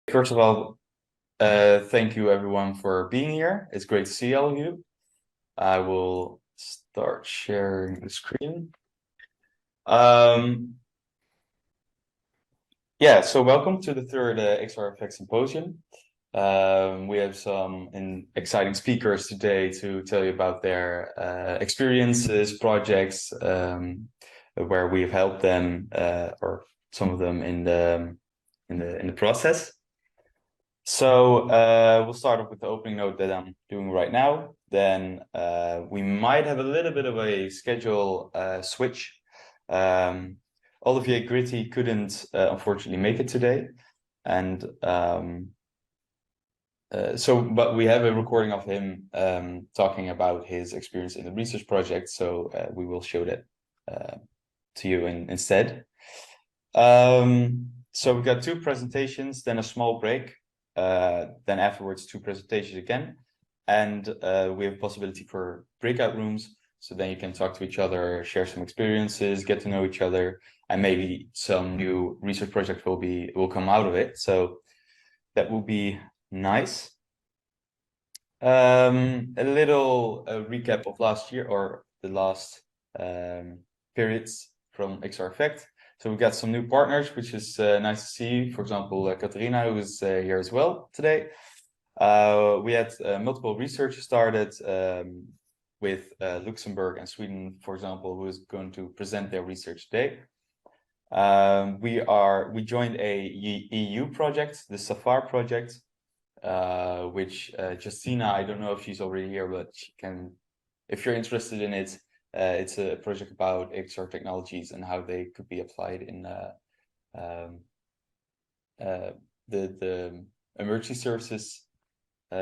First of all, thank you everyone for being here. It's great to see all of you. I will start sharing the screen. Yeah, so welcome to the third XR Symposium. We have some exciting speakers today to tell you about their experiences, projects, where we've helped them, or some of them in the process. So we'll start off with the opening note that I'm doing right now. Then we might have a little bit of a schedule switch. Olivier Gritti couldn't unfortunately make it today, and but we have a recording of him talking about his experience in the research project. So we will show that to you instead. So we got two presentations, then a small break. Then afterwards, two presentations again, and we have a possibility for breakout rooms. So then you can talk to each other, share some experiences, get to know each other, and maybe some new research project will come out of it. So that will be nice. A little recap of last year, or the last periods from XR Effect. So we got some new partners, which is nice to see. For example, Katarina, who is here as well today. We had multiple research started with Luxembourg and Sweden, for example, who is going to present their research today. We joined a EU project, the SAFAR project, which Josefina, I don't know if she's already here, but she can, if you're interested in it. It's a project about XR technologies and how they could be applied in the emergency services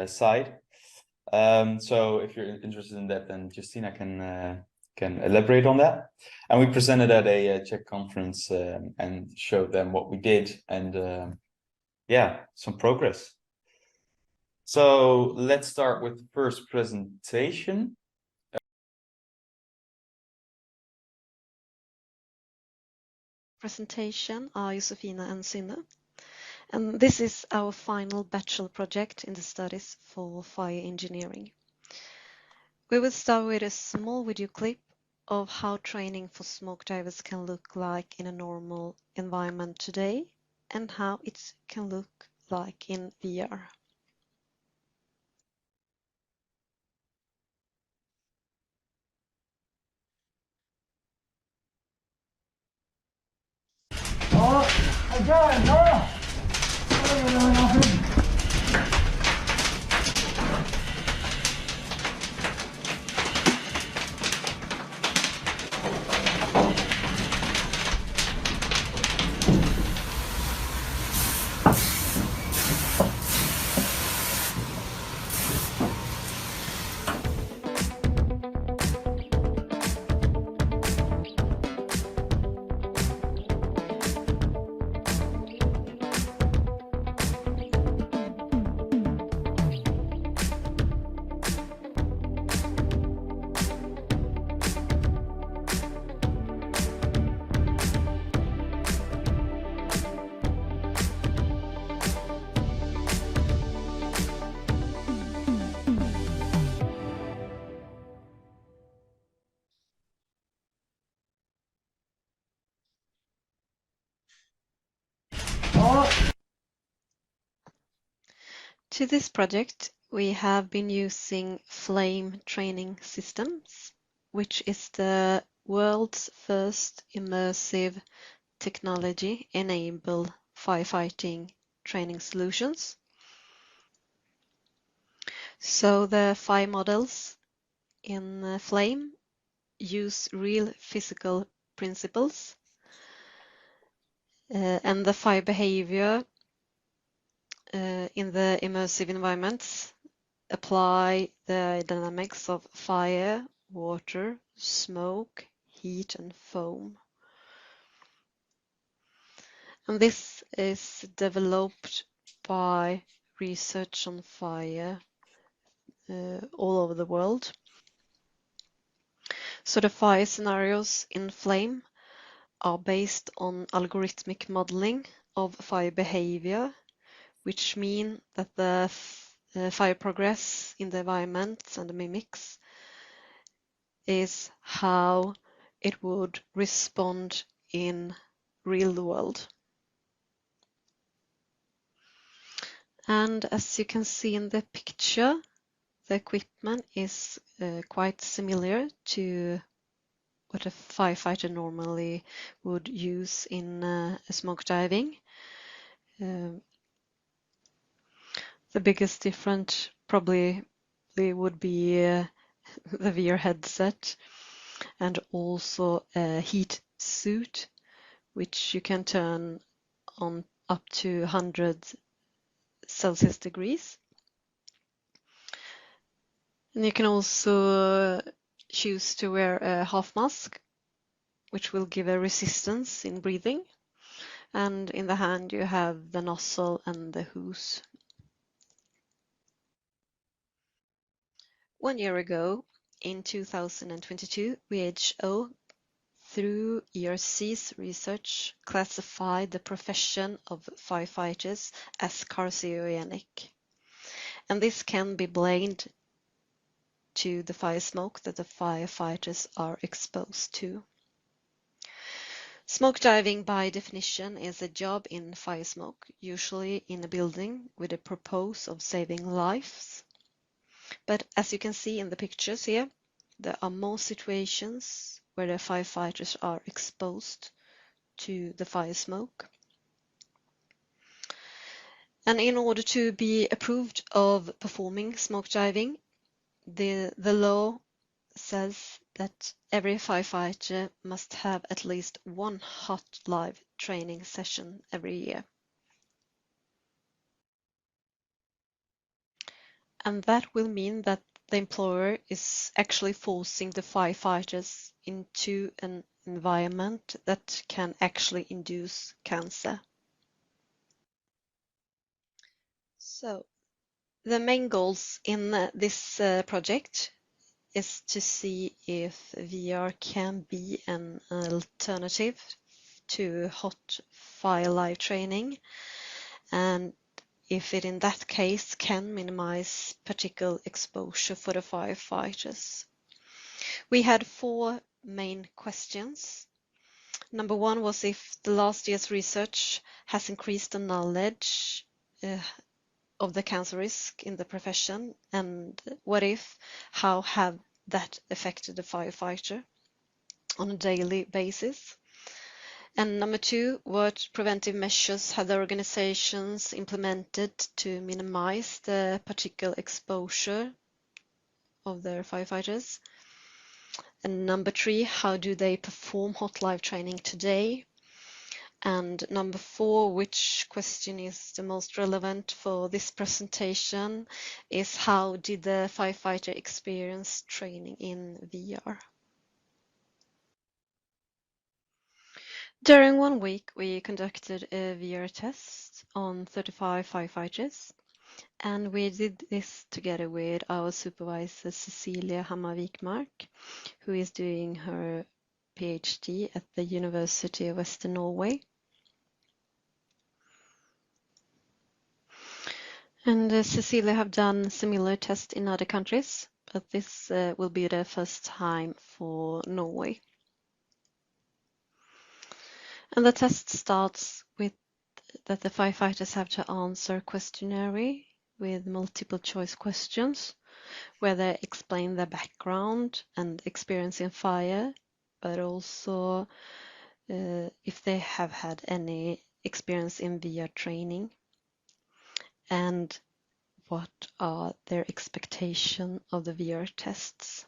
side. So if you're interested in that, then Justina can elaborate on that. And we presented at a Czech conference and showed them what we did, and yeah, some progress. So let's start with the first presentation. Presentation are Josefina and Synne, and this is our final bachelor project in the studies for fire engineering. We will start with a small video clip of how training for smoke divers can look like in a normal environment today and how it can look like in VR. To this project, we have been using Flame training systems, which is the world's first immersive technology-enabled firefighting training solutions. So the fire models in Flame use real physical principles, and the fire behavior in the immersive environments apply the dynamics of fire, water, smoke, heat, and foam. And this is developed by research on fire all over the world. So the fire scenarios in Flame are based on algorithmic modeling of fire behavior which mean that the fire progress in the environment and the mimics is how it would respond in real world. And as you can see in the picture, the equipment is quite similar to what a firefighter normally would use in smoke diving. The biggest difference probably would be the VR headset and also a heat suit, which you can turn on up to 100 Celsius degrees. And you can also choose to wear a half mask, which will give a resistance in breathing. And in the hand you have the nozzle and the hose. 1 year ago, in 2022, WHO, through ERC's research, classified the profession of firefighters as carcinogenic. And this can be blamed to the fire smoke that the firefighters are exposed to. Smoke diving, by definition, is a job in fire smoke, usually in a building with a purpose of saving lives. But as you can see in the pictures here, there are more situations where the firefighters are exposed to the fire smoke. And in order to be approved of performing smoke diving, the law says that every firefighter must have at least one hot live training session every year. And that will mean that the employer is actually forcing the firefighters into an environment that can actually induce cancer. So, the main goals in this project is to see if VR can be an alternative to hot fire live training, and if it in that case can minimize particle exposure for the firefighters. We had 4 main questions. Number 1 was if the last year's research has increased the knowledge of the cancer risk in the profession, and what if, how have that affected the firefighter on a daily basis? And number 2, what preventive measures have the organizations implemented to minimize the particle exposure of their firefighters? And number 3, how do they perform hot live training today? And number 4, which question is the most relevant for this presentation, is how did the firefighter experience training in VR? During 1 week, we conducted a VR test on 35 firefighters, and we did this together with our supervisor Cecilia Hammarvikmark, who is doing her PhD at the University of Western Norway. And Cecilia have done similar tests in other countries, but this will be the first time for Norway. And the test starts with that the firefighters have to answer a questionnaire with multiple choice questions, where they explain their background and experience in fire, but also if they have had any experience in VR training, and what are their expectations of the VR tests.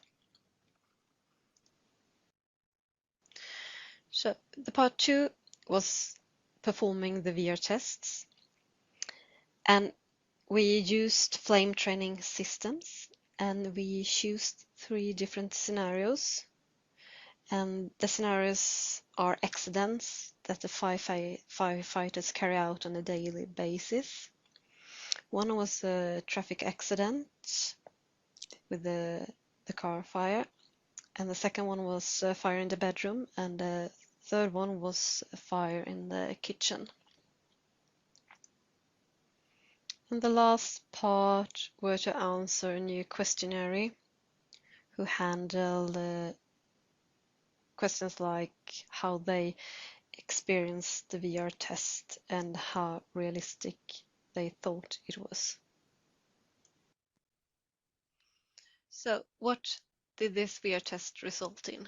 So the part 2 was performing the VR tests, and we used flame training systems, and we chose 3 different scenarios, and the scenarios are accidents that the firefighters carry out on a daily basis. One was a traffic accident with the car fire, and the second one was a fire in the bedroom, and the third one was a fire in the kitchen. And the last part were to answer a new questionnaire who handle questions like how they experienced the VR test and how realistic they thought it was. So what did this VR test result in?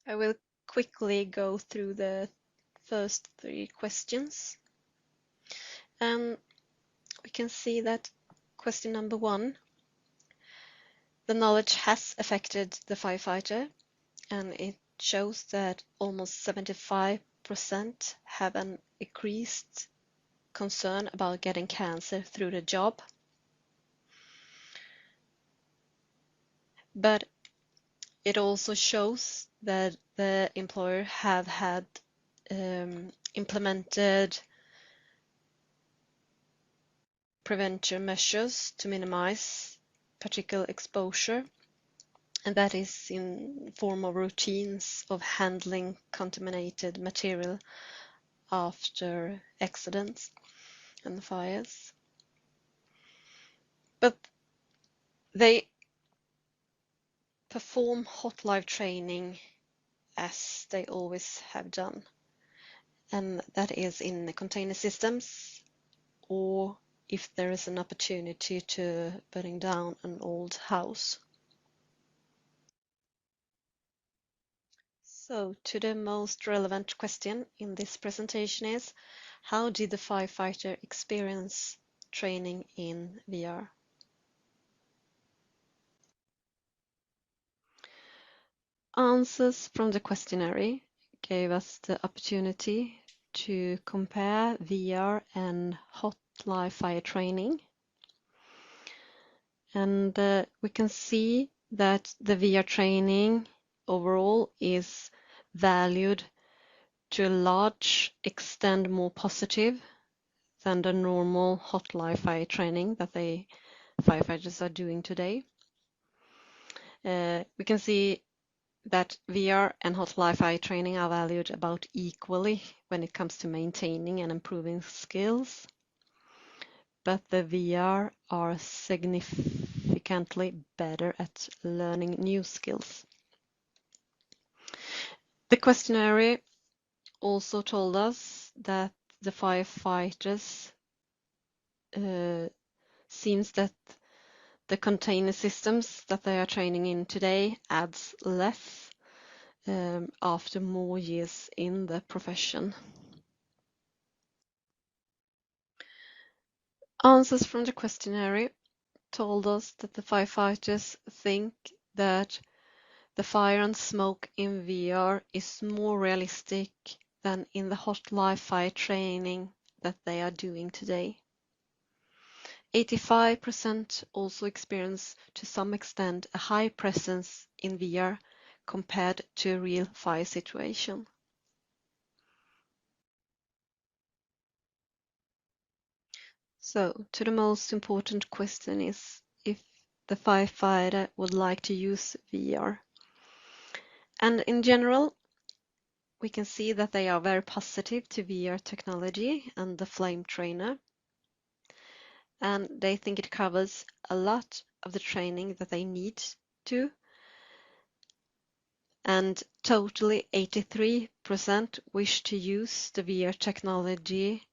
I will quickly go through the first 3 questions. And we can see that question number 1, the knowledge has affected the firefighter, and it shows that almost 75% have an increased concern about getting cancer through the job. But it also shows that the employer have had implemented prevention measures to minimize particle exposure, and that is in form of routines of handling contaminated material after accidents and fires. But they perform hot live training as they always have done, and that is in the container systems, or if there is an opportunity to burning down an old house. So to the most relevant question in this presentation is, how did the firefighter experience training in VR? Answers from the questionnaire gave us the opportunity to compare VR and hot live fire training. And we can see that the VR training overall is valued to a large extent more positive than the normal hot live fire training that the firefighters are doing today. We can see that VR and hot live fire training are valued about equally when it comes to maintaining and improving skills, but the VR are significantly better at learning new skills. The questionnaire also told us that the firefighters seems that the container systems that they are training in today adds less after more years in the profession. Answers from the questionnaire told us that the firefighters think that the fire and smoke in VR is more realistic than in the hot live fire training that they are doing today. 85% also experience to some extent a high presence in VR compared to a real fire situation. So, to the most important question is if the firefighter would like to use VR. And in general, we can see that they are very positive to VR technology and the flame trainer. And they think it covers a lot of the training that they need to. And totally 83% wish to use the VR technology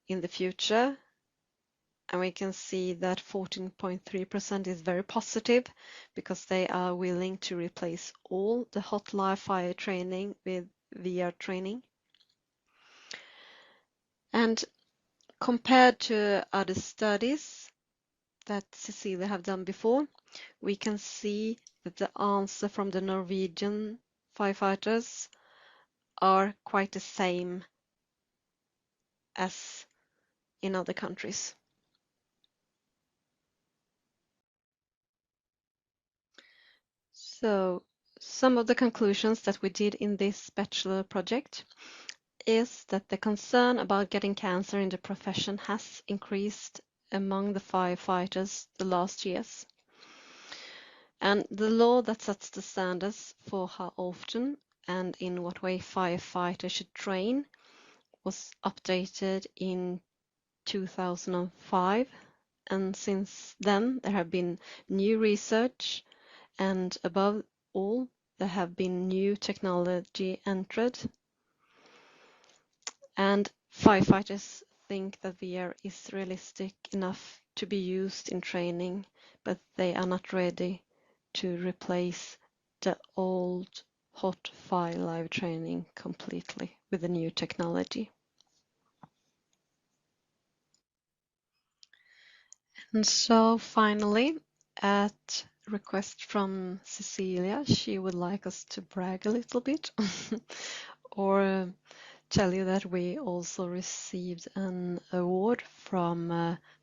in the future. And we can see that 14.3% is very positive because they are willing to replace all the hot live fire training with VR training. And compared to other studies that Cecilia have done before, we can see that the answer from the Norwegian firefighters are quite the same as in other countries. So some of the conclusions that we did in this bachelor project is that the concern about getting cancer in the profession has increased among the firefighters the last years. And the law that sets the standards for how often and in what way firefighters should train was updated in 2005, and since then there have been new research, and above all there have been new technology entered. And firefighters think that VR is realistic enough to be used in training, but they are not ready to replace the old hot fire live training completely with the new technology. And so finally, at request from Cecilia, she would like us to brag a little bit or tell you that we also received an award from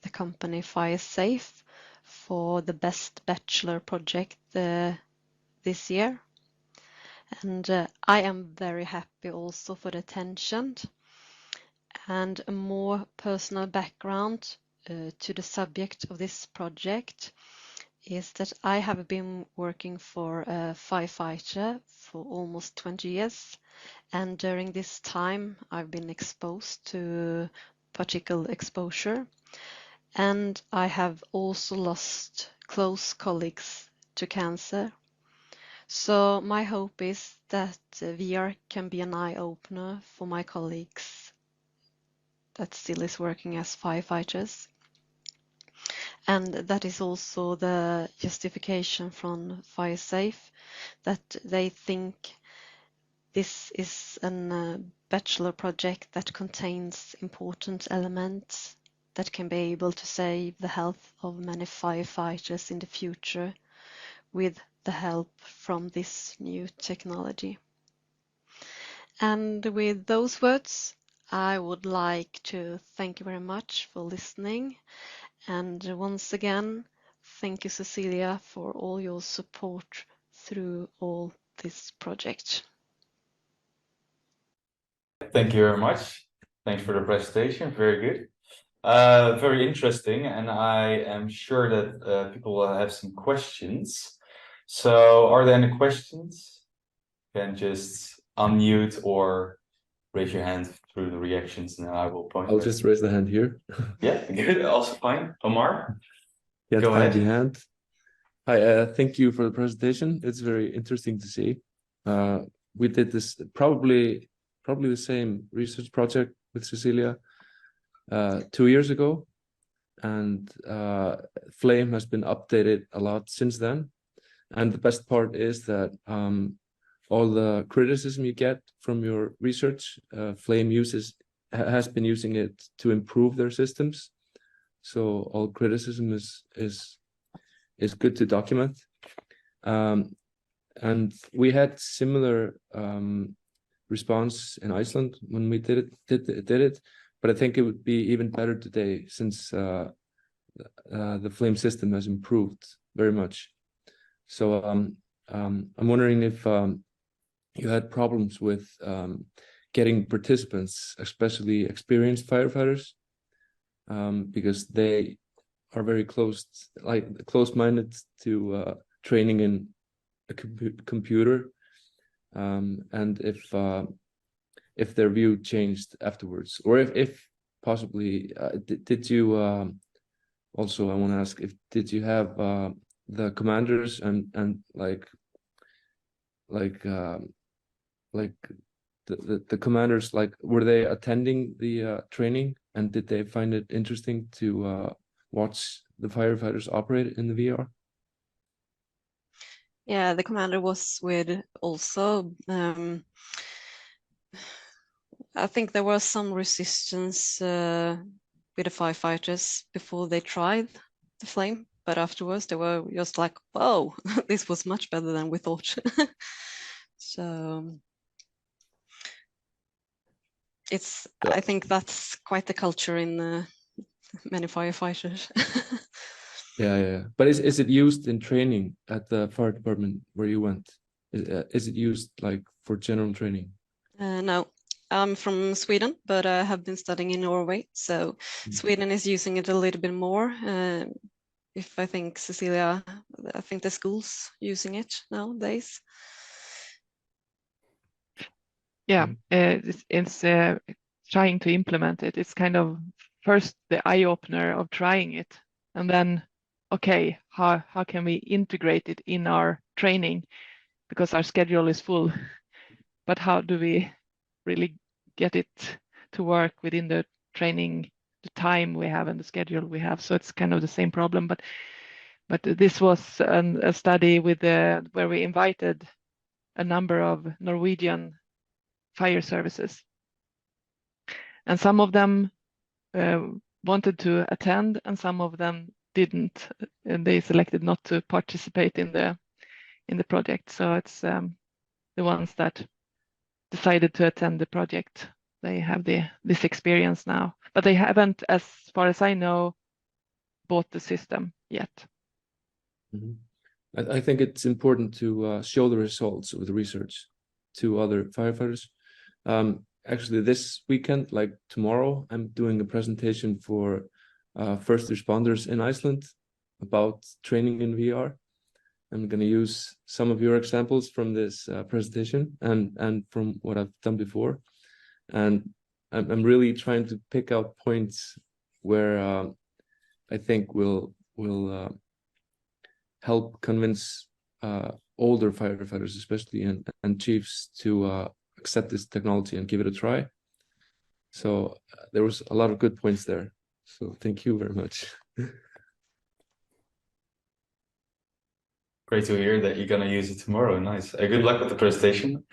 the company FireSafe for the best bachelor project this year. And I am very happy also for the attention. And a more personal background to the subject of this project is that I have been working for a firefighter for almost 20 years, and during this time I've been exposed to particle exposure, and I have also lost close colleagues to cancer. So my hope is that VR can be an eye-opener for my colleagues that still is working as firefighters. And that is also the justification from FireSafe, that they think this is a bachelor project that contains important elements that can be able to save the health of many firefighters in the future with the help from this new technology. And with those words, I would like to thank you very much for listening. And once again, thank you, Cecilia, for all your support through all this project. Thank you very much. Thanks for the presentation. Very good. Very interesting, and I am sure that people will have some questions. So are there any questions? You can just unmute or raise your hand through the reactions and I will point. I'll just raise the hand here. Yeah, good. Also fine. Omar? Yes, Go ahead. hand. Hi, thank you for the presentation. It's very interesting to see. We did this probably the same research project with Cecilia 2 years ago, and Flame has been updated a lot since then. And the best part is that all the criticism you get from your research, Flame has been using it to improve their systems. So all criticism is good to document. And we had similar response in Iceland when we did it, but I think it would be even better today since the Flame system has improved very much. So I'm wondering if you had problems with getting participants, especially experienced firefighters, because they are very close-minded to training in a computer, and if their view changed afterwards, or if possibly did you also, I want to ask, did you have the commanders and the commanders, were they attending the training, and did they find it interesting to watch the firefighters operate in the VR? Yeah, the commander was with also. I think there was some resistance with the firefighters before they tried the Flame, but afterwards they were just like, "Whoa, this was much better than we thought." So I think that's quite the culture in many firefighters. Yeah. But is it used in training at the fire department where you went? Is it used for general training? No, I'm from Sweden, but I have been studying in Norway. So Sweden is using it a little bit more. If I think Cecilia, I think the schools using it nowadays. Yeah, it's trying to implement it. It's kind of first the eye-opener of trying it, and then, okay, how can we integrate it in our training, because our schedule is full. But how do we really get it to work within the training, the time we have and the schedule we have? So it's kind of the same problem. But this was a study with where we invited a number of Norwegian fire services, and some of them wanted to attend, and some of them didn't, and they selected not to participate in the project. So it's the ones that decided to attend the project, they have this experience now, but they haven't, as far as I know, bought the system yet. I think it's important to show the results of the research to other firefighters. Actually, this weekend, like tomorrow, I'm doing a presentation for first responders in Iceland about training in VR. I'm going to use some of your examples from this presentation and from what I've done before. And I'm really trying to pick out points where I think will help convince older firefighters, especially, and chiefs to accept this technology and give it a try. So there was a lot of good points there. So thank you very much. Great to hear that you're gonna use it tomorrow. Nice. Good luck with the presentation.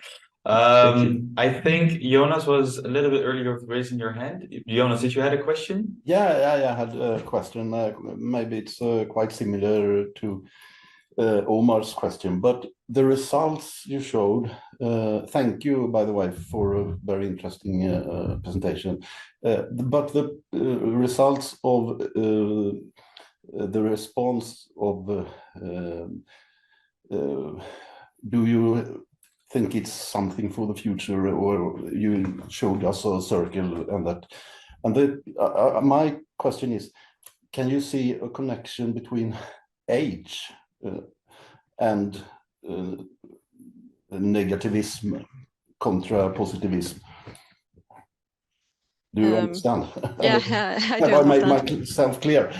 I think Jonas was a little bit earlier raising your hand. Jonas, did you have a question? Yeah, I had a question. Maybe it's quite similar to Omar's question, but the results you showed, thank you, by the way, for a very interesting presentation. But the results of the response of do you think it's something for the future, or you showed us a circle and that? And my question is, can you see a connection between age and negativism contra positivism? Do you understand? Yeah, I do Have I made understand. myself clear?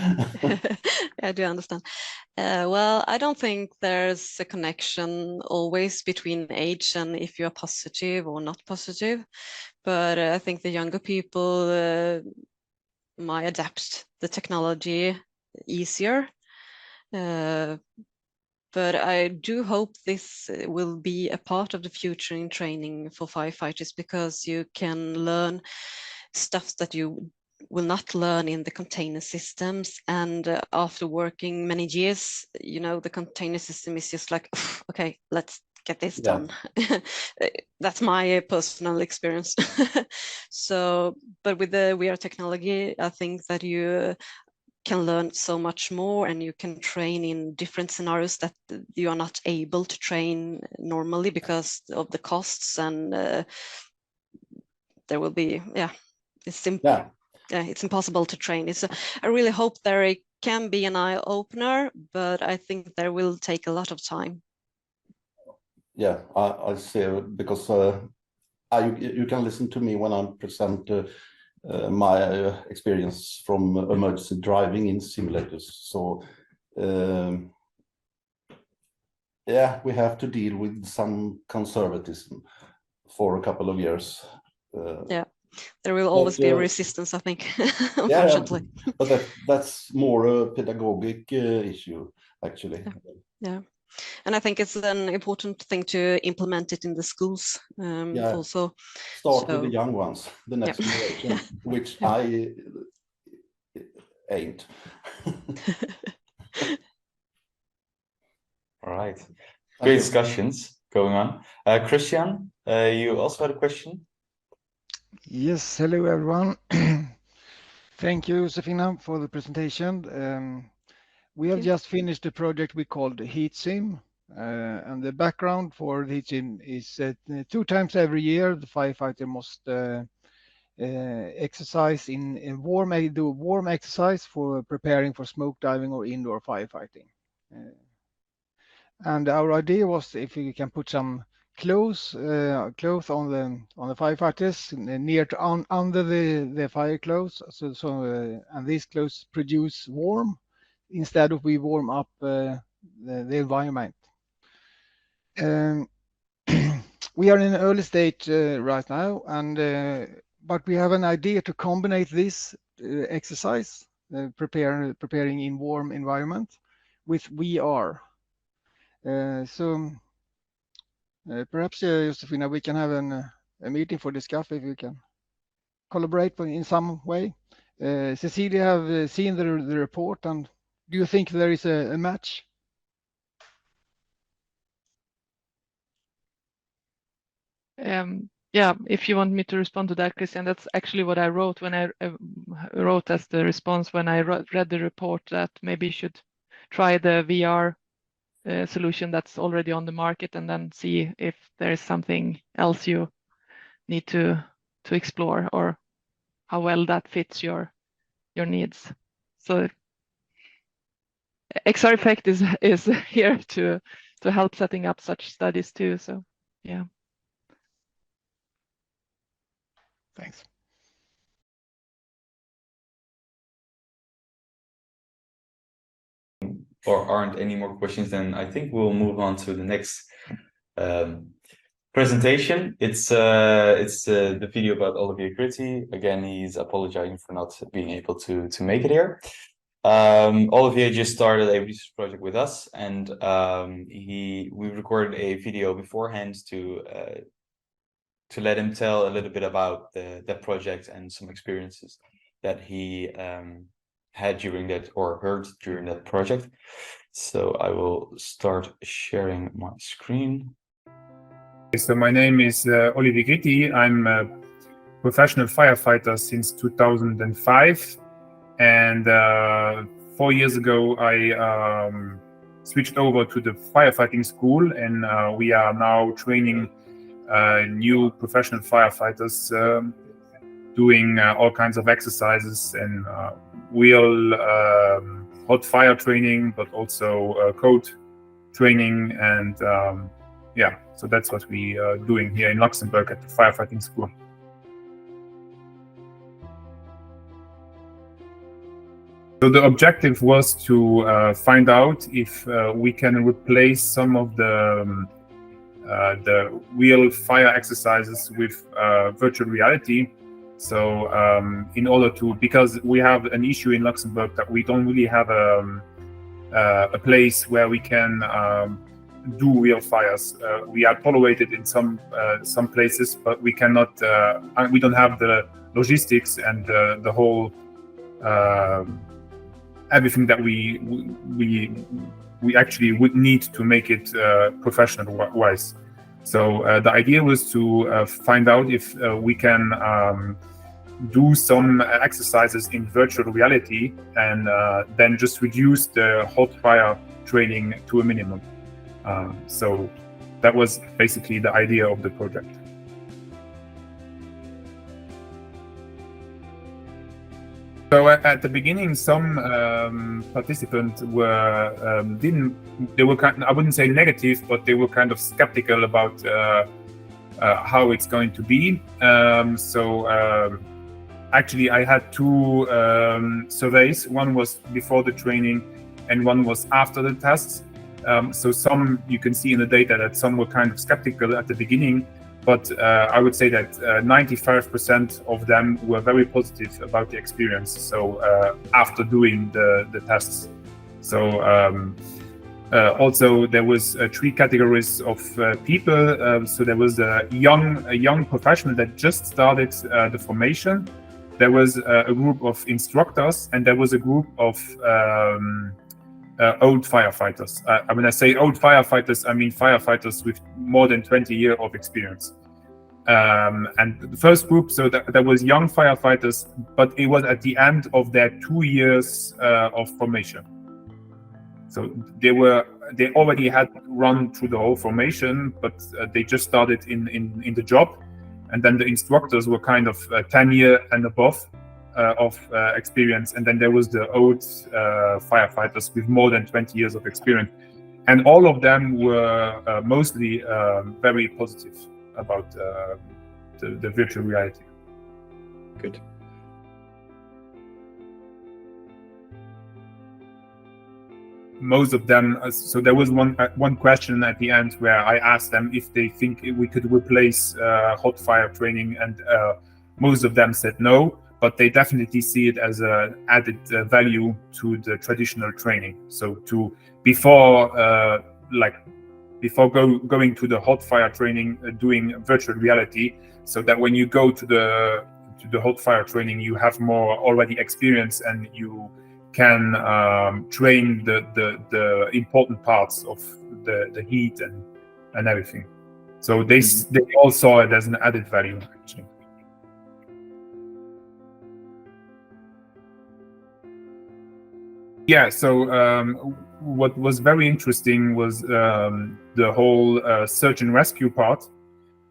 I do understand. Well, I don't think there's a connection always between age and if you're positive or not positive, but I think the younger people might adapt the technology easier. But I do hope this will be a part of the future in training for firefighters, because you can learn stuff that you will not learn in the container systems. And after working many years, you know, the container system is just like, okay, let's get this done. That's my personal experience. So, but with the VR technology, I think that you can learn so much more, and you can train in different scenarios that you are not able to train normally because of the costs, and there will be, it's impossible to train. I really hope there can be an eye opener, but I think there will take a lot of time. Yeah, I see, because you can listen to me when I present my experience from emergency driving in simulators. So yeah, we have to deal with some conservatism for a couple of years. Yeah, there will always be a resistance, I think, unfortunately. Yeah, but that's more a pedagogic issue, actually. Yeah. And I think it's an important thing to implement it in the schools also. Start with the young ones, the next generation, which I ain't. All right. Great discussions going on. Christian, you also had a question? Yes, hello everyone. Thank you, Josefina, for the presentation. We have just finished a project we called Heat Sim, and the background for the Heat Sim is that 2 times every year the firefighter must exercise do warm exercise for preparing for smoke diving or indoor firefighting. And our idea was if we can put some clothes on the firefighters near to under the fire clothes. And these clothes produce warm instead of we warm up the environment. We are in an early stage right now, but we have an idea to combine this exercise, preparing in warm environment, with VR. Perhaps, Josefina, we can have a meeting for discuss if we can collaborate in some way. Cecilia have seen the report, and do you think there is a match? Yeah, if you want me to respond to that, Christian, that's actually what I wrote when I wrote as the response when I read the report, that maybe you should try the VR solution that's already on the market, and then see if there is something else you need to explore, or how well that fits your needs. So XR Effect is here to help setting up such studies too. So yeah. Thanks. Or aren't any more questions, then I think we'll move on to the next presentation. It's the video about Olivier Gritti. Again, he's apologizing for not being able to make it here. Olivier just started a research project with us, and we recorded a video beforehand to let him tell a little bit about that project and some experiences that he had during that, or heard during that project. So I will start sharing my screen. So my name is Olivier Gritti. I'm a professional firefighter since 2005. And 4 years ago, I switched over to the firefighting school, and we are now training new professional firefighters, doing all kinds of exercises and real hot fire training, but also code training. And yeah, so that's what we are doing here in Luxembourg at the firefighting school. So the objective was to find out if we can replace some of the real fire exercises with virtual reality. So in order to, because we have an issue in Luxembourg that we don't really have a place where we can do real fires. We are tolerated in some places, but we cannot. We don't have the logistics and the whole everything that we actually would need to make it professional wise. So the idea was to find out if we can do some exercises in virtual reality, and then just reduce the hot fire training to a minimum. So that was basically the idea of the project. So at the beginning, some participants were I wouldn't say negative, but they were kind of skeptical about how it's going to be. Actually, I had two surveys. One was before the training, and one was after the tests. So some, you can see in the data that some were kind of skeptical at the beginning, but I would say that 95% of them were very positive about the experience. So after doing the tests. So also there was three categories of people. So there was a young professional that just started the formation. There was a group of instructors, and there was a group of old firefighters. When I say old firefighters, I mean firefighters with more than 20 years of experience. And the first group, so there was young firefighters, but it was at the end of their 2 years of formation. So they already had run through the whole formation, but they just started in the job. And then the instructors were kind of 10 years and above of experience. And then there was the old firefighters with more than 20 years of experience. and all of them were mostly very positive about the virtual reality. Good. Most of them, so there was one question at the end where I asked them if they think we could replace hot fire training, and most of them said no, but they definitely see it as an added value to the traditional training. So before going to the hot fire training, doing virtual reality, so that when you go to the hot fire training, you have more already experience and you can train the important parts of the heat and everything. So they all saw it as an added value, actually. Yeah, so what was very interesting was the whole search and rescue part.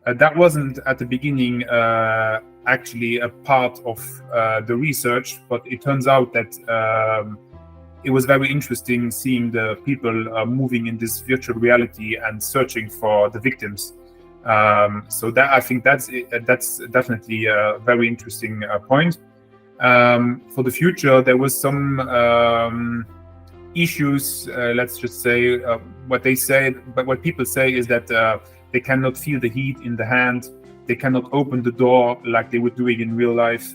That wasn't at the beginning actually a part of the research, but it turns out that it was very interesting seeing the people moving in this virtual reality and searching for the victims. So that, I think that's definitely a very interesting point. For the future, there was some issues. Let's just say what people say is that they cannot feel the heat in the hand. They cannot open the door like they were doing in real life,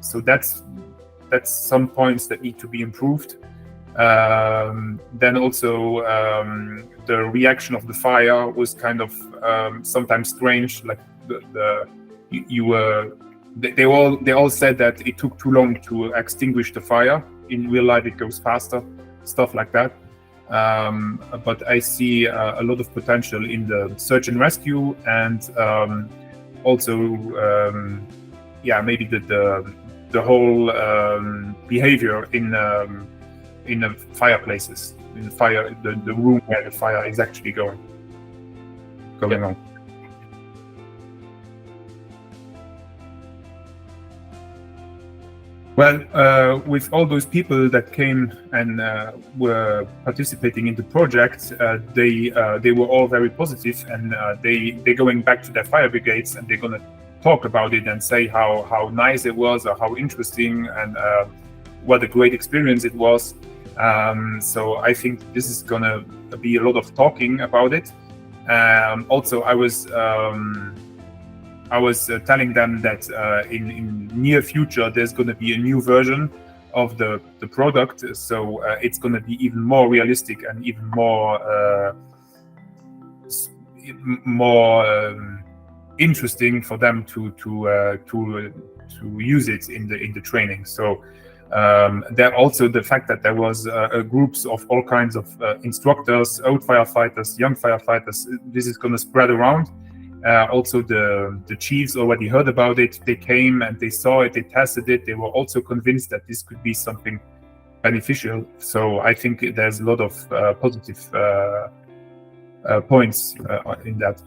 so that's some points that need to be improved. Then also the reaction of the fire was kind of sometimes strange. Like they all said that it took too long to extinguish the fire. In real life, it goes faster, stuff like that. But I see a lot of potential in the search and rescue, and also, maybe the whole behavior in the fireplaces, in the room where the fire is actually going on. Well, with all those people that came and were participating in the project, they were all very positive, and they're going back to their fire brigades, and they're going to talk about it and say how nice it was, or how interesting, and what a great experience it was. So I think this is going to be a lot of talking about it. Also, I was telling them that in near future there's going to be a new version of the product, so it's going to be even more realistic and even more interesting for them to use it in the training. So there also the fact that there was groups of all kinds of instructors, old firefighters, young firefighters. This is going to spread around. Also, the chiefs already heard about it. They came and they saw it, they tested it. They were also convinced that this could be something beneficial. So I think there's a lot of positive points in that.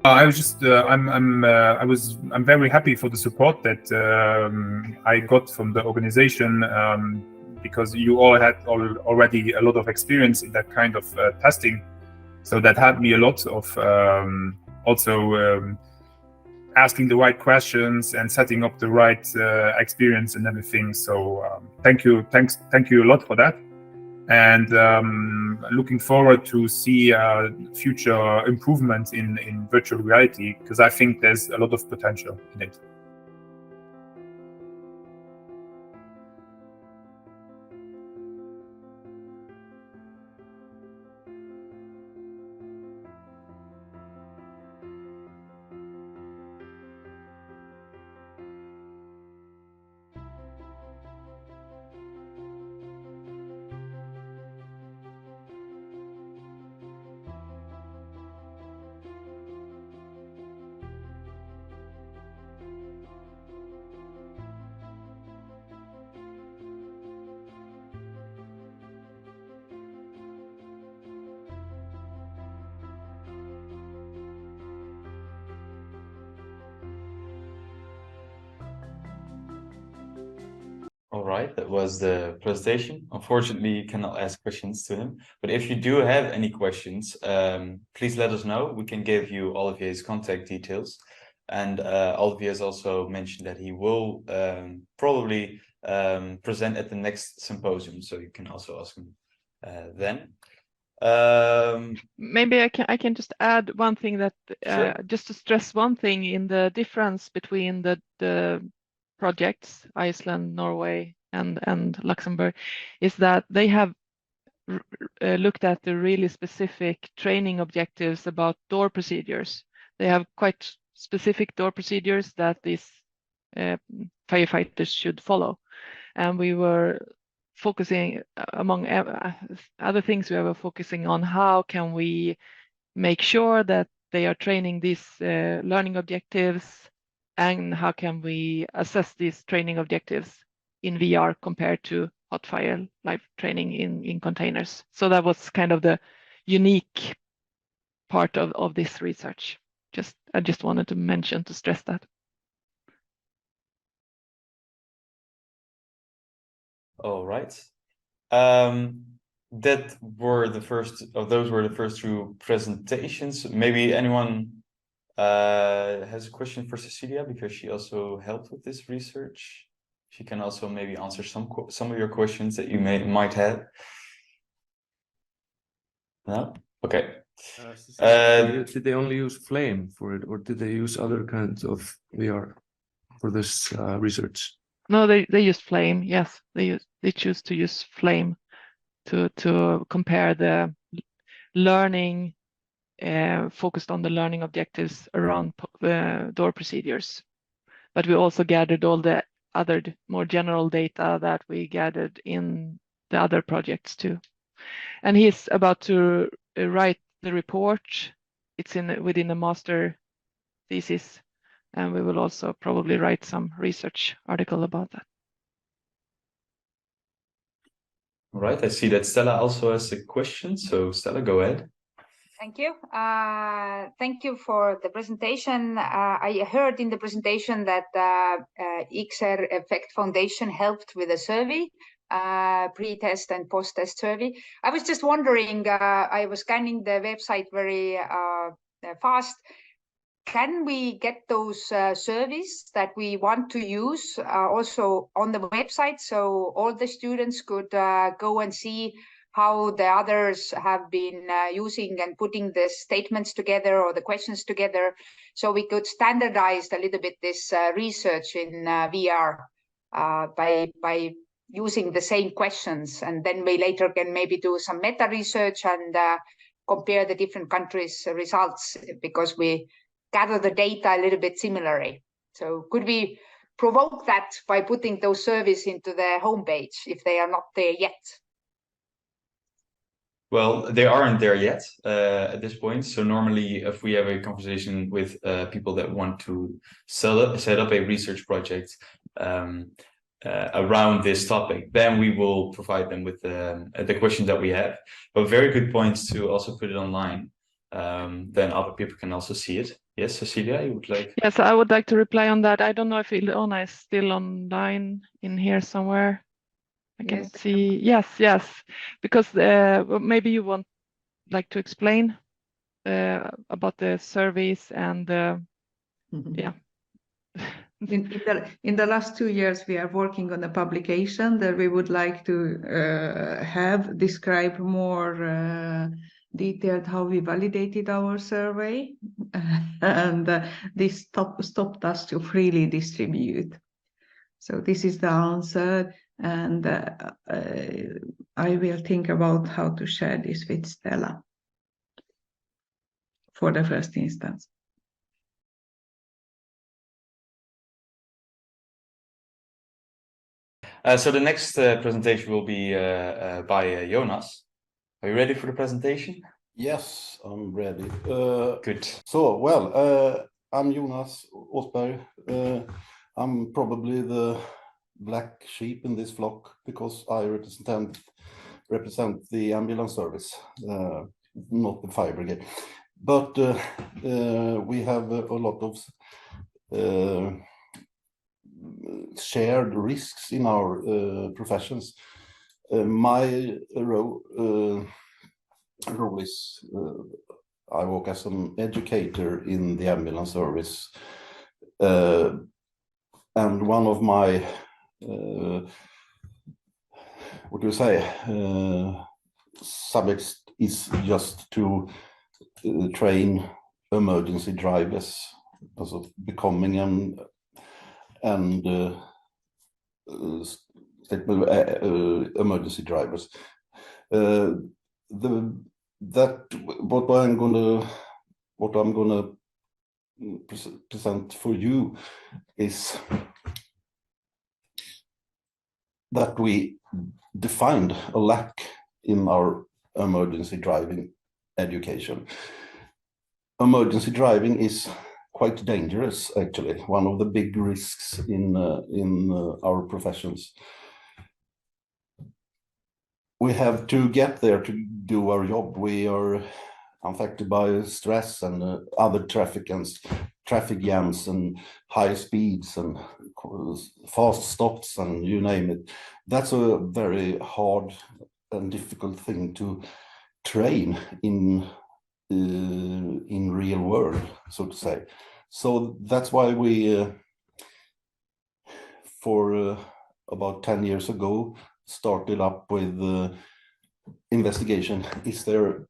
I was just I'm very happy for the support that I got from the organization. Because you all had already a lot of experience in that kind of testing. So that helped me a lot of also asking the right questions and setting up the right experience and everything. So thank you a lot for that. And looking forward to see future improvements in virtual reality, because I think there's a lot of potential in it. right, that was the presentation. Unfortunately, you cannot ask questions to him, but if you do have any questions, please let us know. We can give you Olivier's contact details. And Olivier has also mentioned that he will probably present at the next symposium, so you can also ask him then. Maybe I can just add one thing that Sure. just to stress one thing in the difference between the projects, Iceland, Norway, and Luxembourg, is that they have looked at the really specific training objectives about door procedures. They have quite specific door procedures that these firefighters should follow, and we were focusing, among other things, we were focusing on how can we make sure that they are training these learning objectives, and how can we assess these training objectives in VR compared to hot fire live training in containers. So that was kind of the unique part of this research. I just wanted to mention, to stress that. All right. Those were the first two presentations. Maybe anyone has a question for Cecilia, because she also helped with this research. She can also maybe answer some of your questions that you might have. No? Okay. Did they only use Flame for it, or did they use other kinds of VR for this research? No, they used Flame. Yes, they choose to use Flame to compare the learning, focused on the learning objectives around door procedures. But we also gathered all the other more general data that we gathered in the other projects too. And he's about to write the report. It's within a master thesis, and we will also probably write some research article about that. All right, I see that Stella also has a question. So Stella, go ahead. Thank you. Thank you for the presentation. I heard in the presentation that XR Effect Foundation helped with a survey, pre-test and post-test survey. I was just wondering, I was scanning the website very fast. Can we get those surveys that we want to use also on the website, so all the students could go and see how the others have been using and putting the statements together or the questions together, so we could standardize a little bit this research in VR by using the same questions, and then we later can maybe do some meta research and compare the different countries' results, because we gather the data a little bit similarly. So could we provoke that by putting those surveys into the homepage if they are not there yet? Well, they aren't there yet at this point. So normally, if we have a conversation with people that want to set up a research project around this topic, then we will provide them with the questions that we have. But very good points to also put it online. Then other people can also see it. Yes, Cecilia, you would like? Yes, I would like to reply on that. I don't know if Ilona is still online in here somewhere. I can see. Yes, because maybe you want like to explain about the surveys and yeah. In the last 2 years, we are working on a publication that we would like to have describe more detailed how we validated our survey, and this stopped us to freely distribute. So this is the answer, and I will think about how to share this with Stella for the first instance. So the next presentation will be by Jonas. Are you ready for the presentation? Yes, I'm ready. Good. So, well, I'm Jonas Åsberg. I'm probably the black sheep in this flock because I represent the ambulance service, not the fire brigade. But we have a lot of shared risks in our professions. My role is I work as an educator in the ambulance service, and one of my what do you say subjects is just to train emergency drivers, also becoming emergency drivers. What I'm gonna present for you is that we defined a lack in our emergency driving education. Emergency driving is quite dangerous, actually, one of the big risks in our professions. We have to get there to do our job. We are affected by stress and other traffic jams and high speeds and fast stops and you name it. That's a very hard and difficult thing to train in real world, so to say. So that's why we, for about 10 years ago, started up with investigation. Is there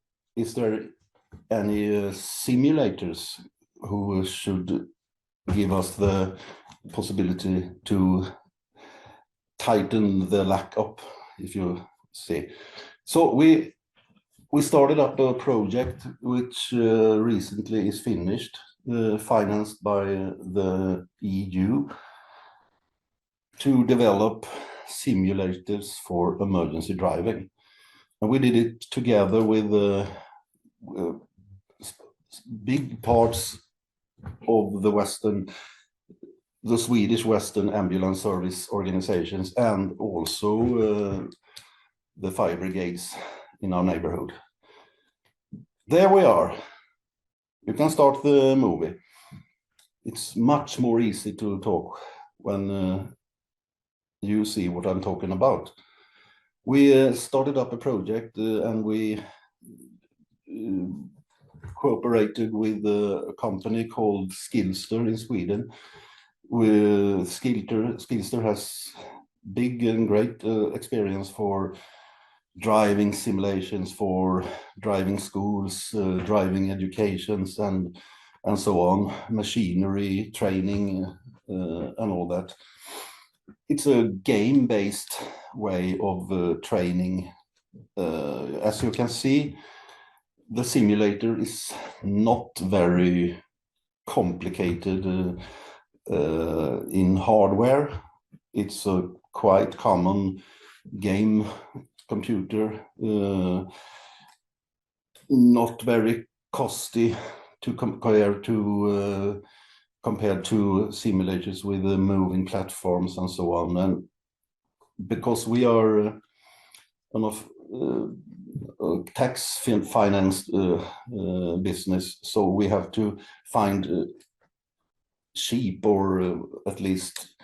any simulators who should give us the possibility to tighten the lack up, if you see? So we started up a project which recently is finished, financed by the EU, to develop simulators for emergency driving. And we did it together with big parts of the Swedish Western ambulance service organizations, and also the fire brigades in our neighborhood. There we are. You can start the movie. It's much more easy to talk when you see what I'm talking about. We started up a project and we cooperated with a company called Skillster in Sweden. Skillster has big and great experience for driving simulations, for driving schools, driving educations, and so on, machinery training, and all that. It's a game-based way of training. As you can see, the simulator is not very complicated in hardware. It's a quite common game computer, not very costly to compared to simulators with moving platforms and so on. And because we are tax financed business, so we have to find cheap, or at least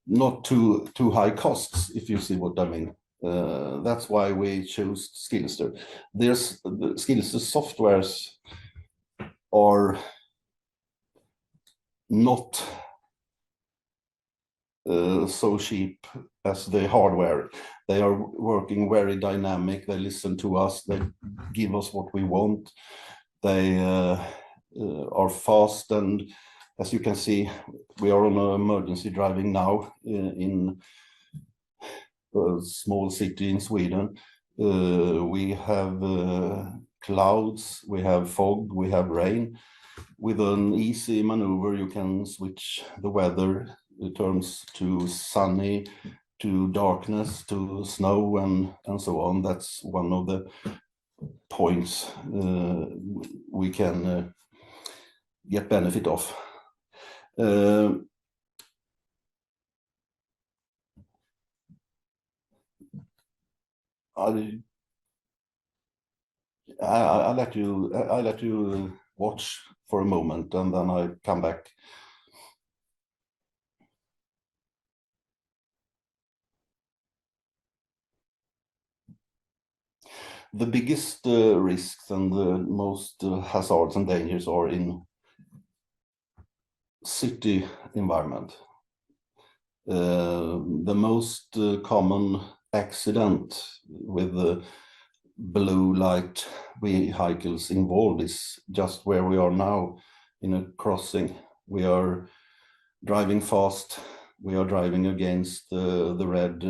not too high costs, if you see what I mean. That's why we chose Skillster. The Skillster softwares are not so cheap as the hardware. They are working very dynamic. They listen to us. They give us what we want. They are fast, and as you can see, we are on emergency driving now in a small city in Sweden. We have clouds, we have fog, we have rain. With an easy maneuver, you can switch the weather. It turns to sunny, to darkness, to snow, and so on. That's one of the points we can get benefit of. I let you watch for a moment, and then I come back. The biggest risks and the most hazards and dangers are in city environment. The most common accident with the blue light vehicles involved is just where we are now in a crossing. We are driving fast, we are driving against the red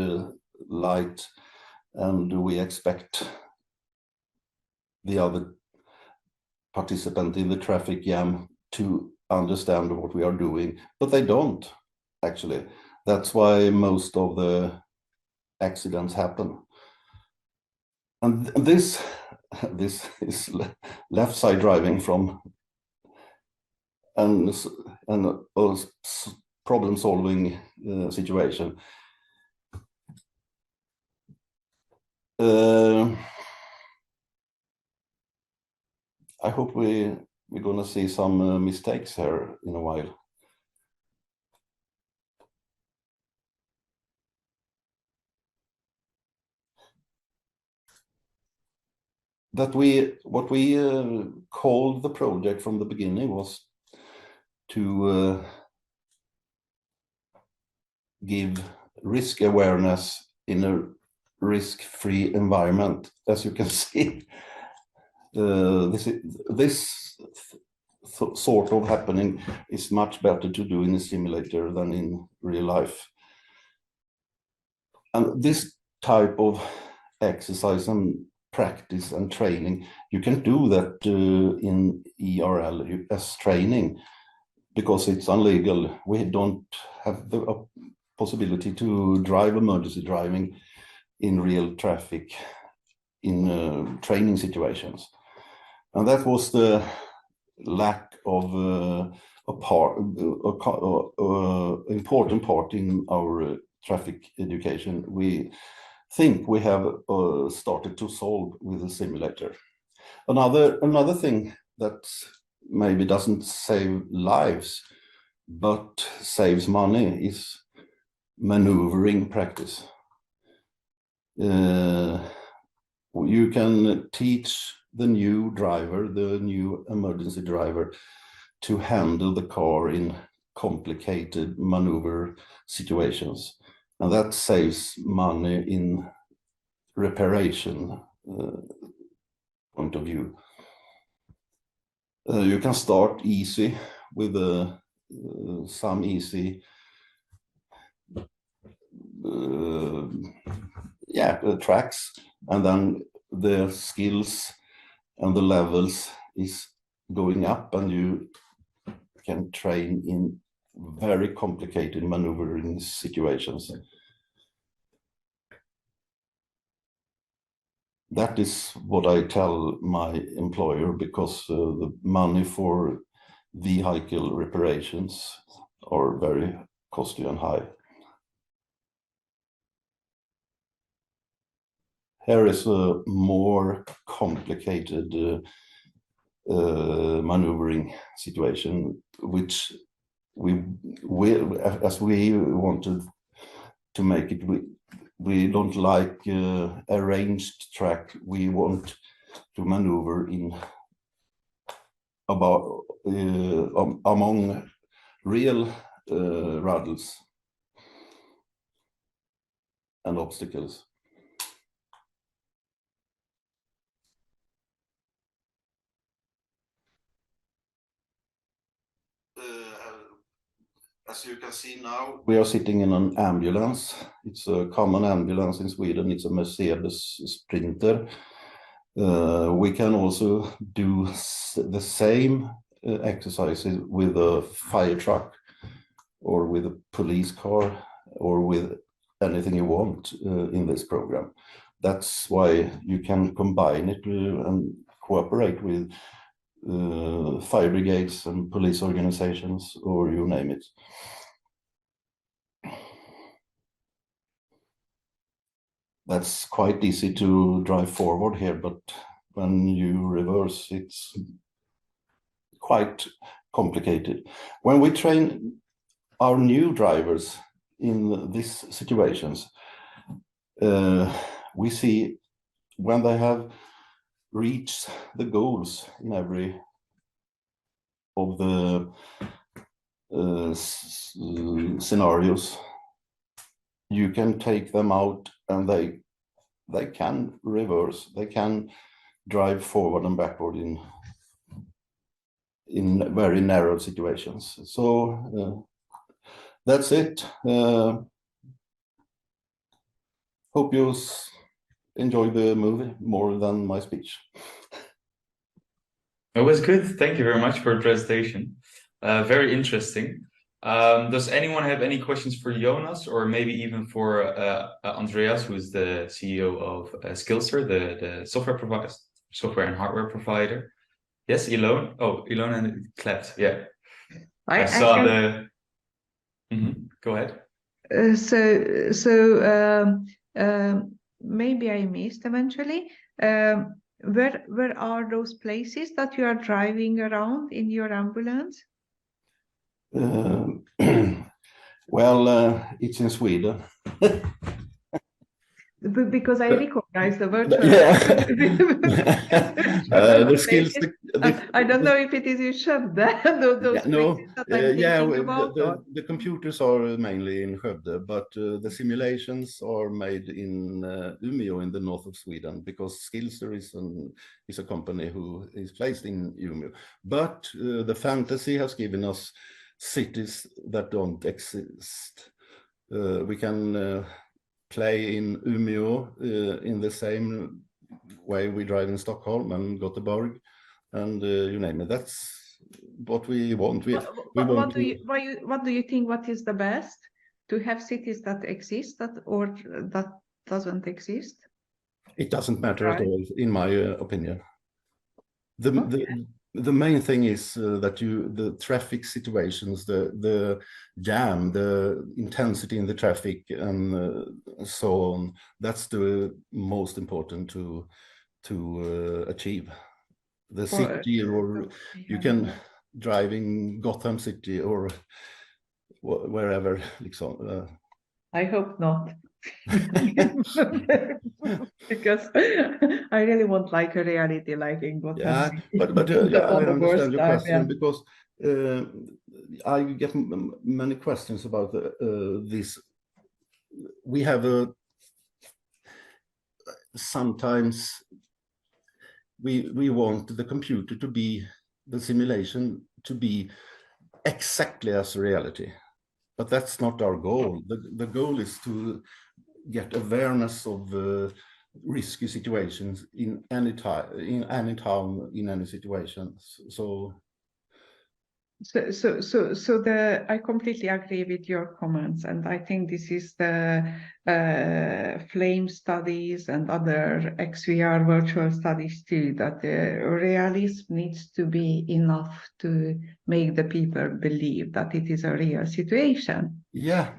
light, and we expect the other participant in the traffic jam to understand what we are doing, but they don't actually. That's why most of the accidents happen. And this is left side driving from a problem solving situation. I hope we're gonna see some mistakes here in a while. What we called the project from the beginning was to give risk awareness in a risk-free environment. As you can see, this sort of happening is much better to do in a simulator than in real life. And this type of exercise and practice and training, you can do that in ERL as training, because it's illegal. We don't have the possibility to drive emergency driving in real traffic in training situations. And that was the lack of important part in our traffic education. We think we have started to solve with a simulator. Another thing that maybe doesn't save lives but saves money is maneuvering practice. You can teach the new driver, the new emergency driver, to handle the car in complicated maneuver situations. And that saves money in reparation point of view. You can start easy with some easy tracks, and then the skills and the levels is going up, and you can train in very complicated maneuvering situations. That is what I tell my employer, because the money for vehicle reparations are very costly and high. Here is a more complicated maneuvering situation, which we as we wanted to make it, we don't like arranged track. We want to maneuver in about among real hurdles and obstacles. As you can see now, we are sitting in an ambulance. It's a common ambulance in Sweden. It's a Mercedes Sprinter. We can also do the same exercises with a fire truck or with a police car or with anything you want in this program. That's why you can combine it and cooperate with fire brigades and police organizations, or you name it. That's quite easy to drive forward here, but when you reverse, it's quite complicated. When we train our new drivers in these situations, we see when they have reached the goals in every of the scenarios, you can take them out and they can reverse, they can drive forward and backward in very narrow situations. So that's it. Hope you enjoy the movie more than my speech. It was good. Thank you very much for the presentation. Very interesting. Does anyone have any questions for Jonas, or maybe even for Andreas, who is the CEO of Skillster, the software and hardware provider? Yes, Ilona. Oh, Ilona clapped. Yeah, I saw the. Go ahead. Maybe I missed eventually. Where are those places that you are driving around in your ambulance? Well, it's in Sweden. Because I recognize the virtual. The skills. I don't know if it is in Skövde. The computers are mainly in Skövde, but the simulations are made in Umeå in the north of Sweden, because Skillster is a company who is placed in Umeå. But the fantasy has given us cities that don't exist. We can play in Umeå in the same way we drive in Stockholm and Gothenburg, and you name it. That's what we want. What do you think? What is the best, to have cities that exist or that doesn't exist? It doesn't matter at all, in my opinion. The main thing is that the traffic situations, the jam, the intensity in the traffic, and so on. That's the most important to achieve. The city, or you can drive in Gotham City or wherever. I hope not. Because I really won't like a reality like in Gotham. Yeah, but I understand your question, because I get many questions about this. We have sometimes we want the computer to be, the simulation to be exactly as reality, but that's not our goal. The goal is to get awareness of risky situations in any time, in any town, in any situation. I completely agree with your comments, and I think this is the flame studies and other XVR virtual studies too, that the realism needs to be enough to make the people believe that it is a real situation. Yeah.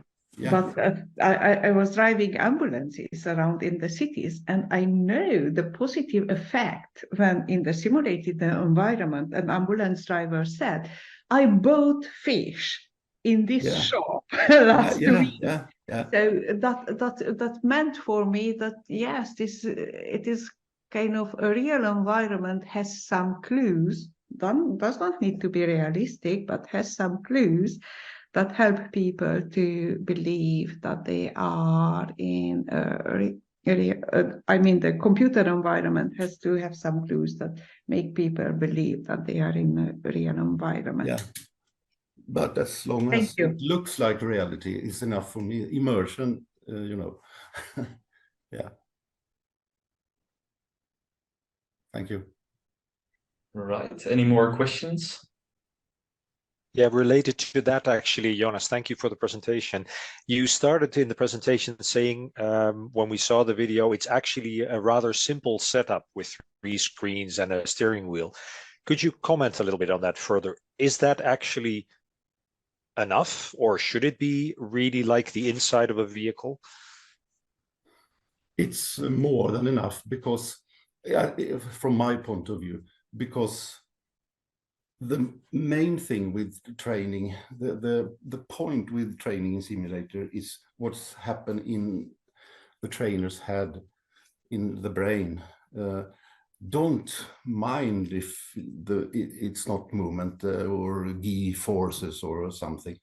But I was driving ambulances around in the cities, and I know the positive effect when in the simulated environment, an ambulance driver said, I bought fish in this shop last week. So that meant for me that yes, it is kind of a real environment, has some clues, does not need to be realistic, but has some clues that help people to believe that they are in the computer environment has to have some clues that make people believe that they are in a real environment. Yeah, but as long as it looks like reality is enough for me. Immersion, yeah. Thank you. Right. Any more questions? Yeah, related to that, actually, Jonas, thank you for the presentation. You started in the presentation saying, when we saw the video, it's actually a rather simple setup with 3 screens and a steering wheel. Could you comment a little bit on that further? Is that actually enough, or should it be really like the inside of a vehicle? It's more than enough, because Yeah, from my point of view, because the main thing with training, the point with training in simulator is what's happened in the trainer's head, in the brain. Don't mind if it's not movement or G forces or something.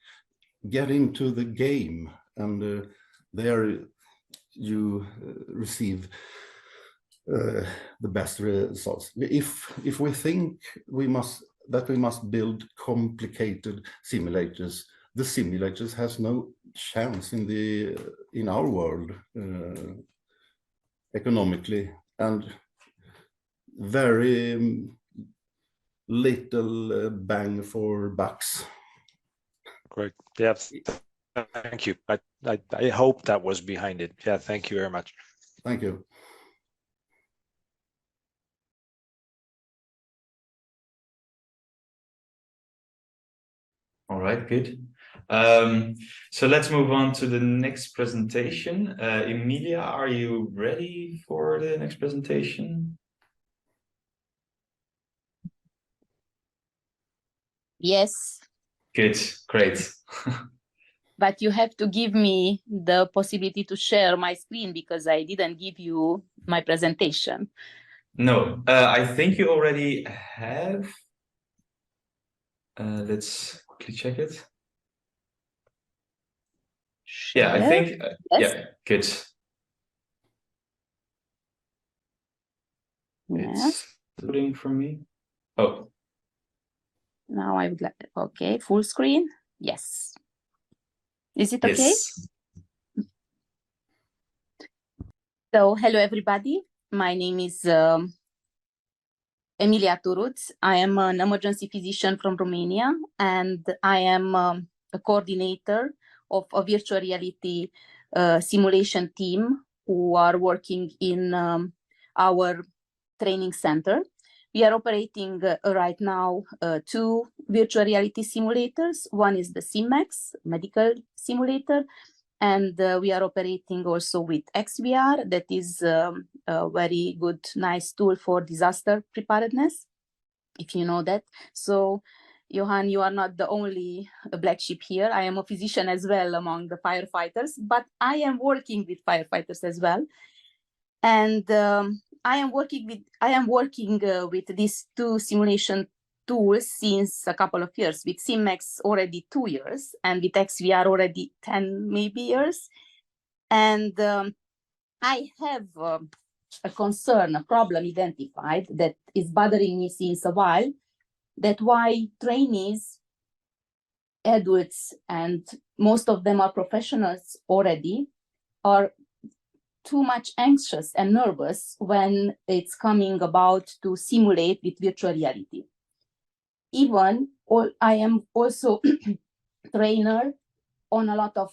Get into the game, and there you receive the best results. If we think we must build complicated simulators, the simulators has no chance in our world economically, and very little bang for bucks. Great. Yeah, thank you. I hope that was behind it. Yeah, thank you very much. Thank you. All right, good. So let's move on to the next presentation. Emilia, are you ready for the next presentation? Yes. Good, great. But you have to give me the possibility to share my screen because I didn't give you my presentation. No, I think you already have. Let's quickly check it. Yeah, I think, yes. yeah, good. Yeah. It's loading for me. Oh. Now I would like, okay, full screen. Yes. Is it okay? Yes. So, hello everybody. My name is Emilia Turucz. I am an emergency physician from Romania, and I am a coordinator of a virtual reality simulation team who are working in our training center. We are operating right now 2 virtual reality simulators. One is the SimMax medical simulator, and we are operating also with XVR. That is a very good, nice tool for disaster preparedness, if you know that. So, Johan, you are not the only black sheep here. I am a physician as well among the firefighters, but I am working with firefighters as well. And I am working with these 2 simulation tools since a couple of years, with SimMax already 2 years, and with XVR already 10 maybe years. And I have a concern, a problem identified that is bothering me since a while, that why trainees, adults, and most of them are professionals already, are too much anxious and nervous when it's coming about to simulate with virtual reality. Even I am also trainer on a lot of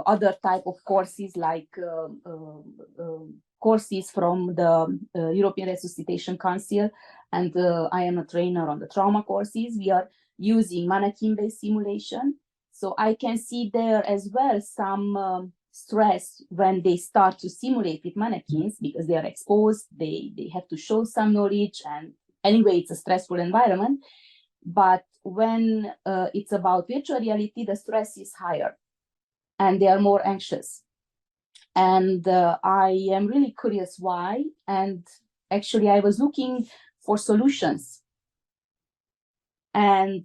other type of courses, like courses from the European Resuscitation Council, and I am a trainer on the trauma courses. We are using mannequin-based simulation, so I can see there as well some stress when they start to simulate with mannequins, because they are exposed, they have to show some knowledge, and anyway, it's a stressful environment. But when it's about virtual reality, the stress is higher and they are more anxious. And I am really curious why. And actually, I was looking for solutions. And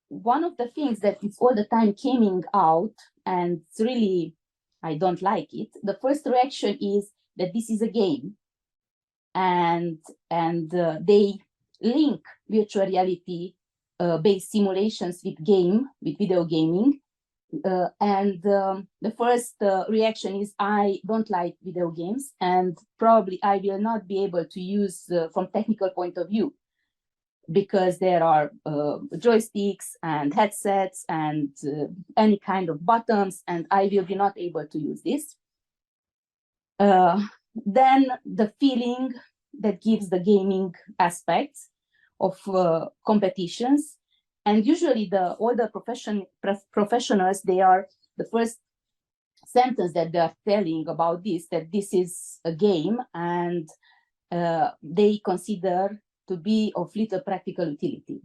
one of the things that is all the time coming out, and it's really, I don't like it. The first reaction is that this is a game. And they link virtual reality based simulations with video gaming. And the first reaction is, I don't like video games, and probably I will not be able to use from technical point of view, because there are joysticks and headsets and any kind of buttons, and I will be not able to use this. Then the feeling that gives the gaming aspects of competitions. And usually the older professionals, they are the first sentence that they are telling about this, that this is a game, and they consider to be of little practical utility.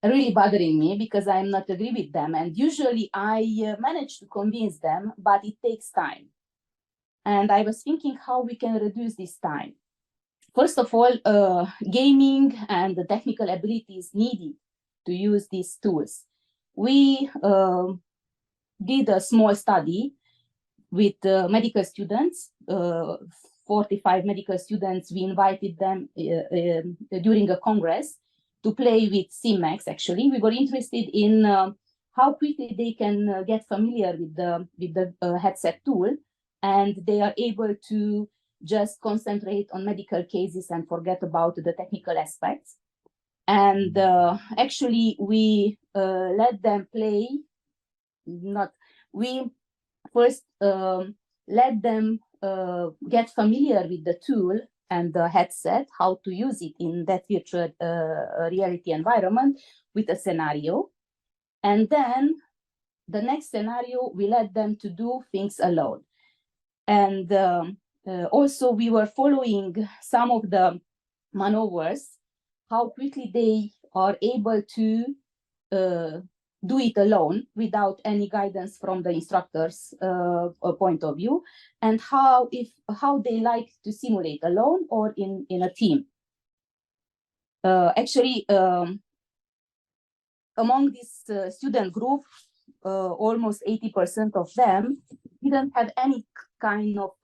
Really bothering me because I'm not agree with them. And usually I manage to convince them, but it takes time. And I was thinking how we can reduce this time. First of all, gaming and the technical abilities needed to use these tools. We did a small study with medical students, 45 medical students. We invited them during a congress to play with SimMax. Actually, we were interested in how quickly they can get familiar with the headset tool, and they are able to just concentrate on medical cases and forget about the technical aspects. And actually, we let them play. We first let them get familiar with the tool and the headset, how to use it in that virtual reality environment with a scenario. And then the next scenario, we let them to do things alone. And also we were following some of the maneuvers, how quickly they are able to do it alone without any guidance from the instructor's point of view, and how they like to simulate alone or in a team. Actually, among this student group, almost 80% of them didn't have any kind of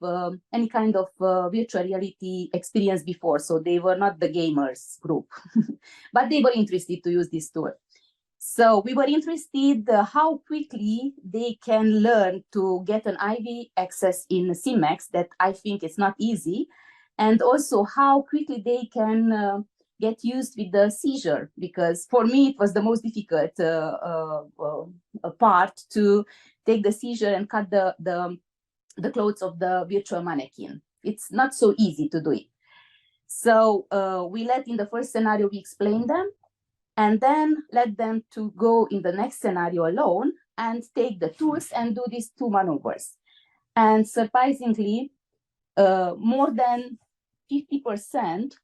virtual reality experience before, so they were not the gamers group, but they were interested to use this tool. So we were interested how quickly they can learn to get an IV access in SimMax, that I think is not easy, and also how quickly they can get used with the seizure, because for me it was the most difficult part to take the seizure and cut the clothes of the virtual mannequin. It's not so easy to do it. So we let in the first scenario, we explain them, and then let them to go in the next scenario alone and take the tools and do these two maneuvers. And surprisingly, more than 50%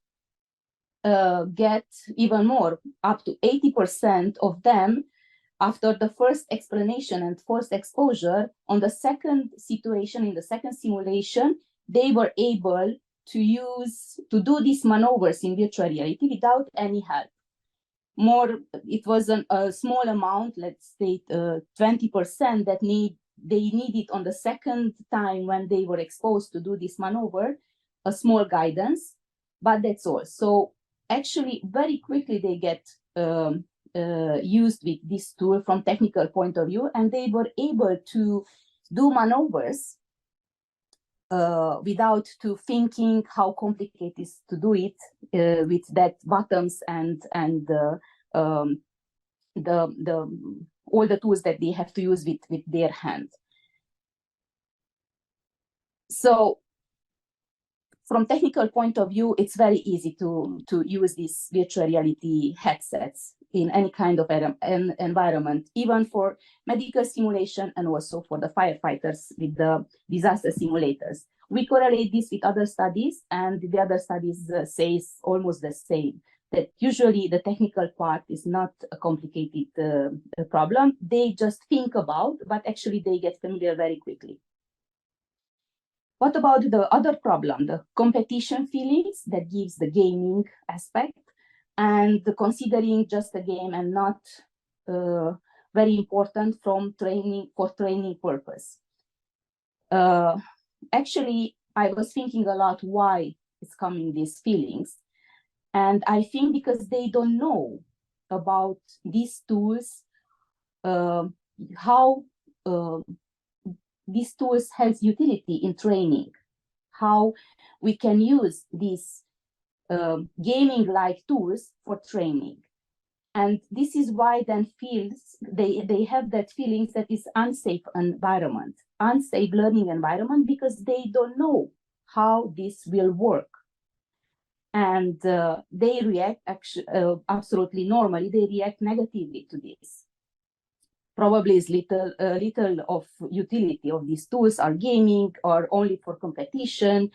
get even more, up to 80% of them, after the first explanation and first exposure on the second situation, in the second simulation, they were able to do these maneuvers in virtual reality without any help. It was a small amount, let's say 20%, that they needed on the second time when they were exposed to do this maneuver, a small guidance, but that's all. So actually, very quickly they get used with this tool from technical point of view, and they were able to do maneuvers without to thinking how complicated it is to do it with that buttons and all the tools that they have to use with their hand. So from technical point of view, it's very easy to use these virtual reality headsets in any kind of environment, even for medical simulation and also for the firefighters with the disaster simulators. We correlate this with other studies, and the other studies says almost the same, that usually the technical part is not a complicated problem. They just think about, but actually they get familiar very quickly. What about the other problem, the competition feelings that gives the gaming aspect, and the considering just a game and not very important for training purpose? Actually, I was thinking a lot why it's coming these feelings. And I think because they don't know about these tools, how these tools has utility in training, how we can use these gaming-like tools for training. And this is why then they have that feelings that is unsafe environment, unsafe learning environment, because they don't know how this will work. And they react absolutely normally, they react negatively to this. Probably is little of utility of these tools, are gaming or only for competition,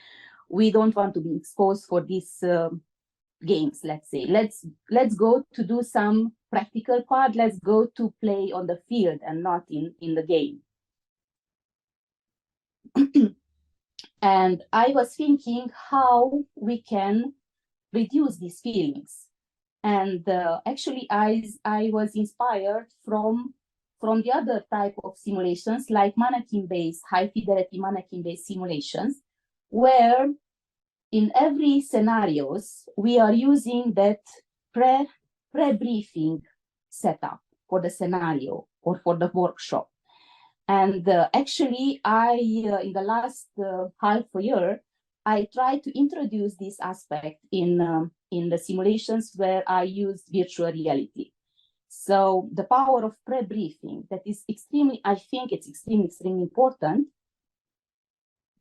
we don't want to be exposed for these games, let's say. Let's go to do some practical part. Let's go to play on the field and not in the game. And I was thinking how we can reduce these feelings. And actually, I was inspired from the other type of simulations, like mannequin-based, high-fidelity mannequin-based simulations, where in every scenarios, we are using that pre-briefing setup for the scenario or for the workshop. And actually, in the last half a year, I tried to introduce this aspect in the simulations where I used virtual reality. So the power of pre-briefing, that is extremely, I think it's extremely important.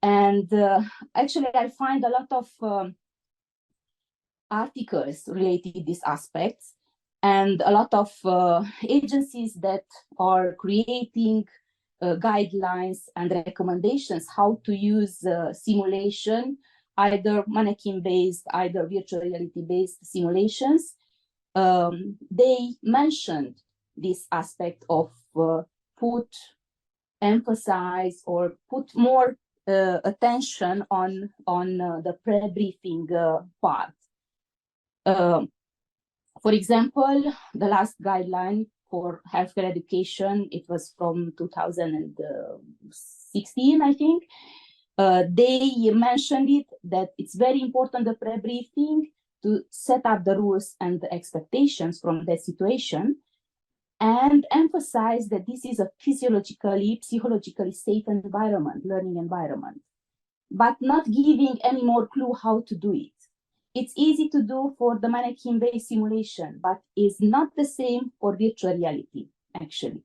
And actually, I find a lot of articles related to these aspects, and a lot of agencies that are creating guidelines and recommendations how to use simulation, either mannequin-based, either virtual reality-based simulations. They mentioned this aspect of emphasize or put more attention on the pre-briefing part. For example, the last guideline for healthcare education, it was from 2016, I think. They mentioned it, that it's very important, the pre-briefing, to set up the rules and the expectations from that situation, and emphasize that this is a psychologically safe environment, learning environment, but not giving any more clue how to do it. It's easy to do for the mannequin-based simulation, but is not the same for virtual reality, actually.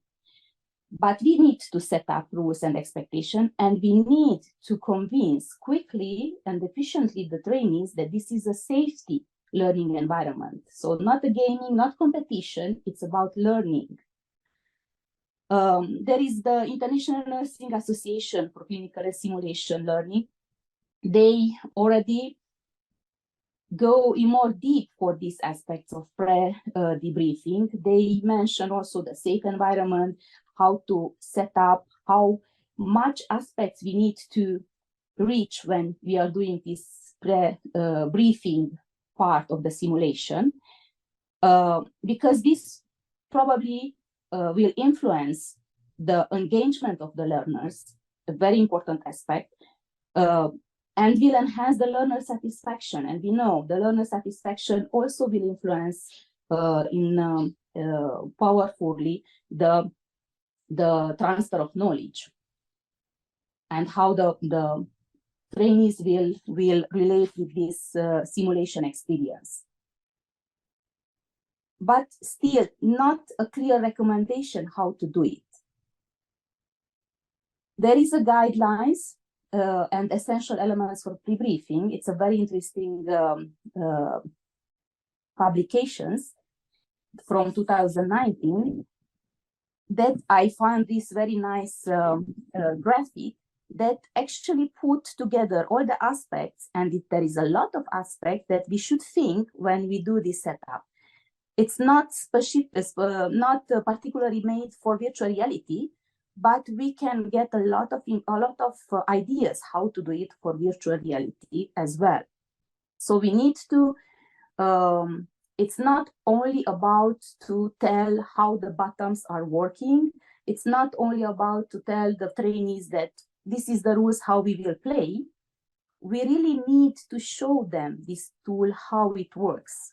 But we need to set up rules and expectations, and we need to convince quickly and efficiently the trainees that this is a safety learning environment. So not a gaming, not competition, it's about learning. There is the International Nursing Association for Clinical and Simulation Learning. They already go in more deep for these aspects of pre-debriefing. They mention also the safe environment, how to set up, how much aspects we need to reach when we are doing this pre-briefing part of the simulation, because this probably will influence the engagement of the learners, a very important aspect, and will enhance the learner satisfaction. And we know the learner satisfaction also will influence powerfully the transfer of knowledge and how the trainees will relate with this simulation experience. But still not a clear recommendation how to do it. There is a guidelines and essential elements for pre-briefing. It's a very interesting publications from 2019 that I found this very nice graphic that actually put together all the aspects, and there is a lot of aspects that we should think when we do this setup. It's not particularly made for virtual reality, but we can get a lot of ideas how to do it for virtual reality as well. So we need to, it's not only about to tell how the buttons are working. It's not only about to tell the trainees that this is the rules how we will play. We really need to show them this tool, how it works.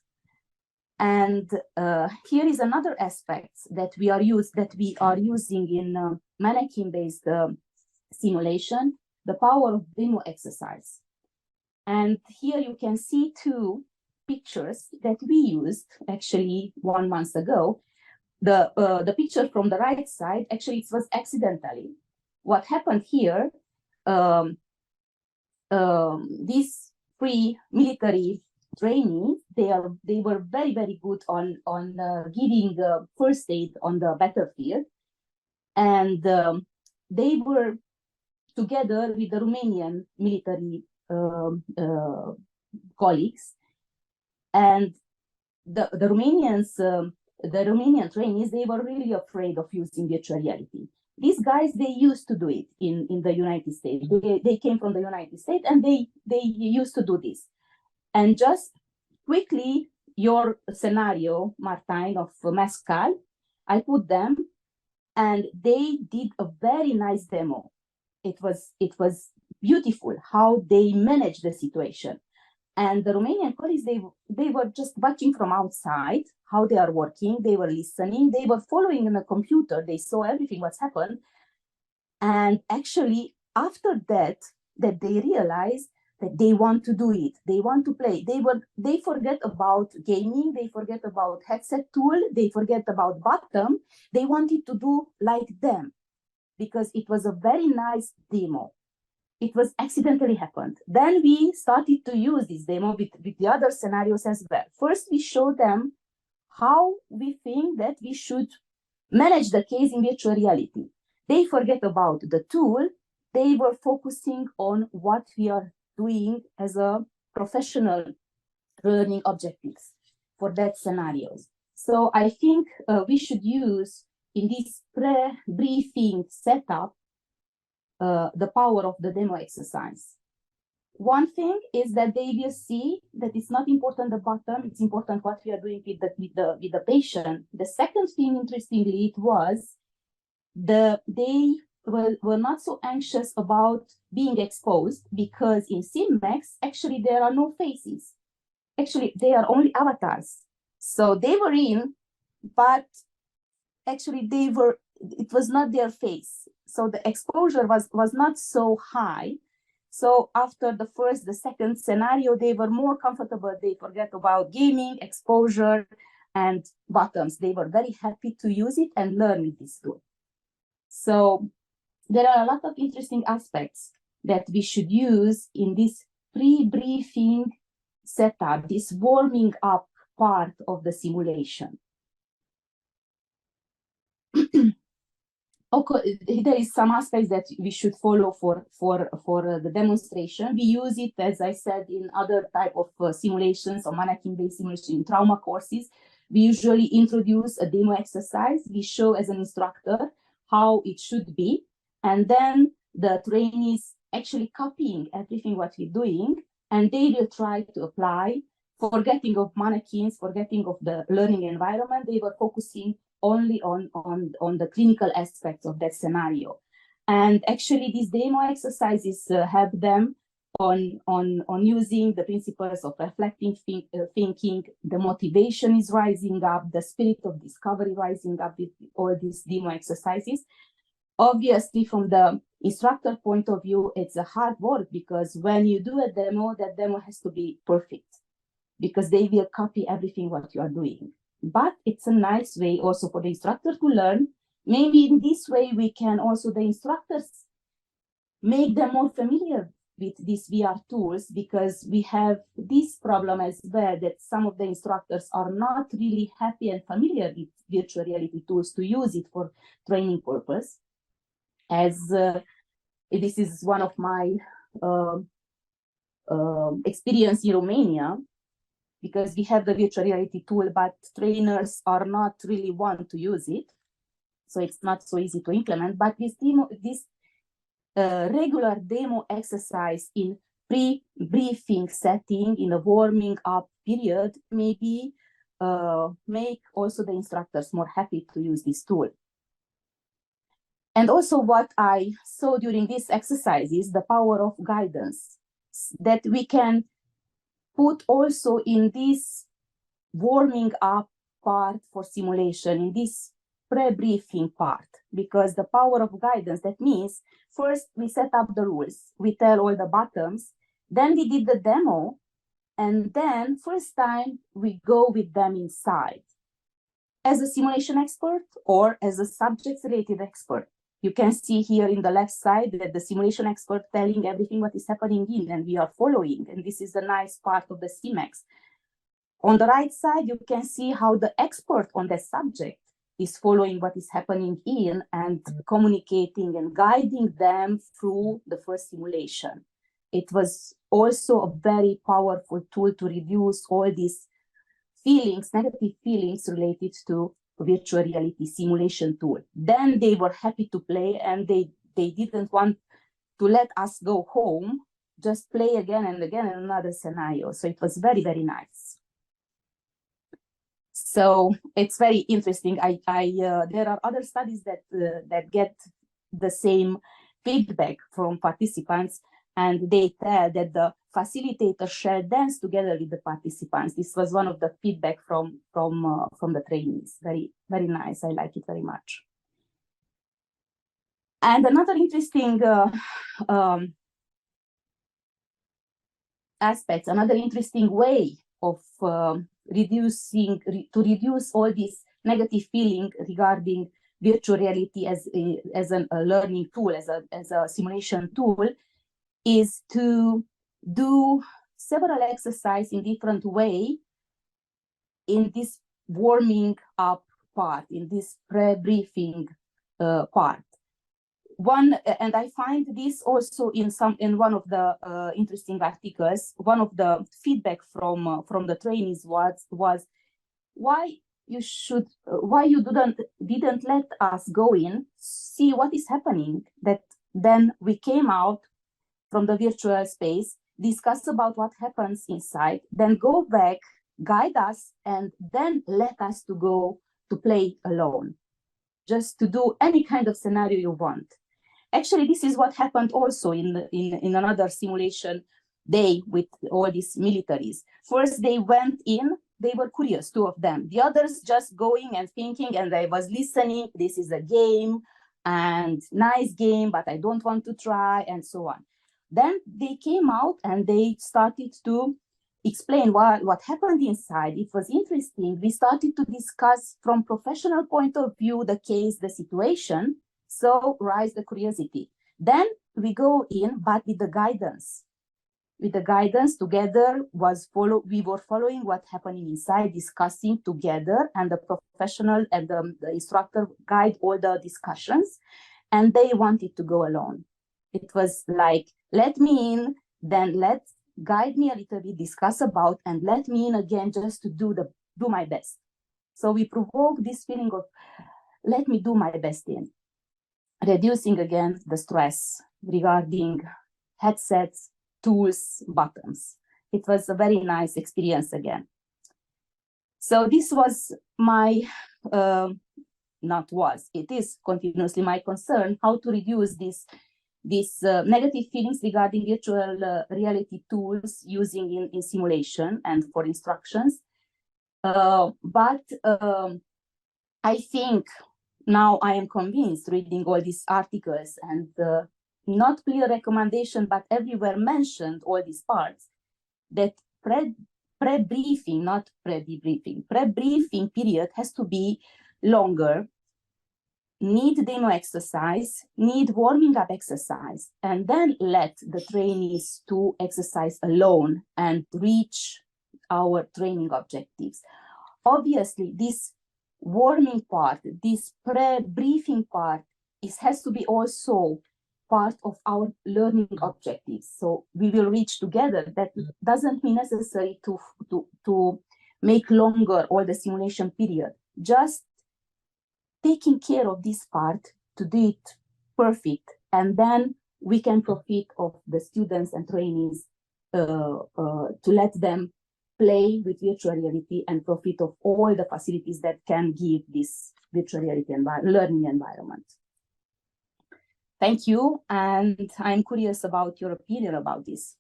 And here is another aspect that we are using in mannequin-based simulation, the power of demo exercise. And here you can see two pictures that we used actually 1 month ago. The picture from the right side, actually it was accidentally. What happened here, these 3 military trainees, they were very, very good on giving first aid on the battlefield. And they were together with the Romanian military colleagues. And the Romanian trainees, they were really afraid of using virtual reality. These guys, they used to do it in the United States. They came from the United States and they used to do this. And just quickly, your scenario, Martijn, of Mescal, I put them and they did a very nice demo. It was beautiful how they managed the situation. And the Romanian colleagues, they were just watching from outside how they are working. They were listening. They were following on the computer. They saw everything what's happened. And actually, after that they realized that they want to do it. They want to play. They forget about gaming. They forget about headset tool. They forget about bottom. They wanted to do like them because it was a very nice demo. It was accidentally happened. Then we started to use this demo with the other scenarios as well. First, we showed them how we think that we should manage the case in virtual reality. They forget about the tool. They were focusing on what we are doing as a professional learning objectives for that scenarios. So I think we should use in this pre-briefing setup the power of the demo exercise. One thing is that they will see that it's not important the bottom, it's important what we are doing with the patient. The second thing, interestingly, it was they were not so anxious about being exposed because in SimMax, actually there are no faces. Actually, they are only avatars. So they were in, but actually it was not their face. So the exposure was not so high. So after the second scenario, they were more comfortable. They forget about gaming, exposure, and bottoms. They were very happy to use it and learn with this tool. So there are a lot of interesting aspects that we should use in this pre-briefing setup, this warming up part of the simulation. Okay, there is some aspects that we should follow for the demonstration. We use it, as I said, in other type of simulations or mannequin-based simulation in trauma courses. We usually introduce a demo exercise. We show as an instructor how it should be, and then the trainees actually copying everything what we're doing, and they will try to apply, forgetting of mannequins, forgetting of the learning environment. They were focusing only on the clinical aspects of that scenario. And actually these demo exercises help them on using the principles of reflecting thinking. The motivation is rising up, the spirit of discovery rising up with all these demo exercises. Obviously, from the instructor point of view, it's a hard work because when you do a demo, that demo has to be perfect because they will copy everything what you are doing. But it's a nice way also for the instructor to learn. Maybe in this way, we can also, the instructors, make them more familiar with these VR tools, because we have this problem as well, that some of the instructors are not really happy and familiar with virtual reality tools to use it for training purpose. As this is one of my experience in Romania, because we have the virtual reality tool, but trainers are not really want to use it. So it's not so easy to implement. But this regular demo exercise in pre-briefing setting, in a warming up period, maybe make also the instructors more happy to use this tool. And also what I saw during this exercise is the power of guidance, that we can put also in this warming up part for simulation, in this pre-briefing part, because the power of guidance, that means first we set up the rules, we tell all the bottoms, then we did the demo, and then first time we go with them inside as a simulation expert or as a subject related expert. You can see here in the left side that the simulation expert telling everything what is happening in, and we are following. And this is the nice part of the CMAX. On the right side, you can see how the expert on the subject is following what is happening in and communicating and guiding them through the first simulation. It was also a very powerful tool to reduce all these feelings, negative feelings related to virtual reality simulation tool. Then they were happy to play, and they didn't want to let us go home, just play again and again in another scenario. So it was very, very nice. So it's very interesting. There are other studies that get the same feedback from participants, and they tell that the facilitator shall dance together with the participants. This was one of the feedback from the trainees. Very, very nice. I like it very much. And another interesting aspect, another interesting way of reduce all this negative feeling regarding virtual reality as a learning tool, as a simulation tool, is to do several exercises in different way in this warming up part, in this pre-briefing part. And I find this also in one of the interesting articles. One of the feedback from the trainees was why you didn't let us go in, see what is happening. That then we came out from the virtual space, discuss about what happens inside, then go back, guide us, and then let us to go to play alone, just to do any kind of scenario you want. Actually, this is what happened also in another simulation day with all these militaries. First, they went in, they were curious, two of them. The others just going and thinking, and I was listening, this is a game, and nice game, but I don't want to try, and so on. Then they came out and they started to explain what happened inside. It was interesting. We started to discuss from professional point of view the case, the situation, so rise the curiosity. Then we go in, but with the guidance. With the guidance together we were following what happening inside, discussing together, and the professional and the instructor guide all the discussions, and they wanted to go alone. It was like, let me in, then guide me a little bit, discuss about, and let me in again just to do my best. So we provoke this feeling of, let me do my best in. Reducing again the stress regarding headsets, tools, buttons. It was a very nice experience again. So this was my, it is continuously my concern, how to reduce these negative feelings regarding virtual reality tools using in simulation and for instructions. But I think now I am convinced, reading all these articles and not clear recommendation, but everywhere mentioned all these parts, that pre-briefing, not pre-debriefing, pre-briefing period has to be longer, need demo exercise, need warming up exercise, and then let the trainees to exercise alone and reach our training objectives. Obviously, this warming part, this pre-briefing part, has to be also part of our learning objectives. So we will reach together. That doesn't mean necessary to make longer all the simulation period. Just taking care of this part to do it perfect, and then we can profit of the students and trainees to let them play with virtual reality and profit of all the facilities that can give this virtual reality learning environment. Thank you, and I'm curious about your opinion about this.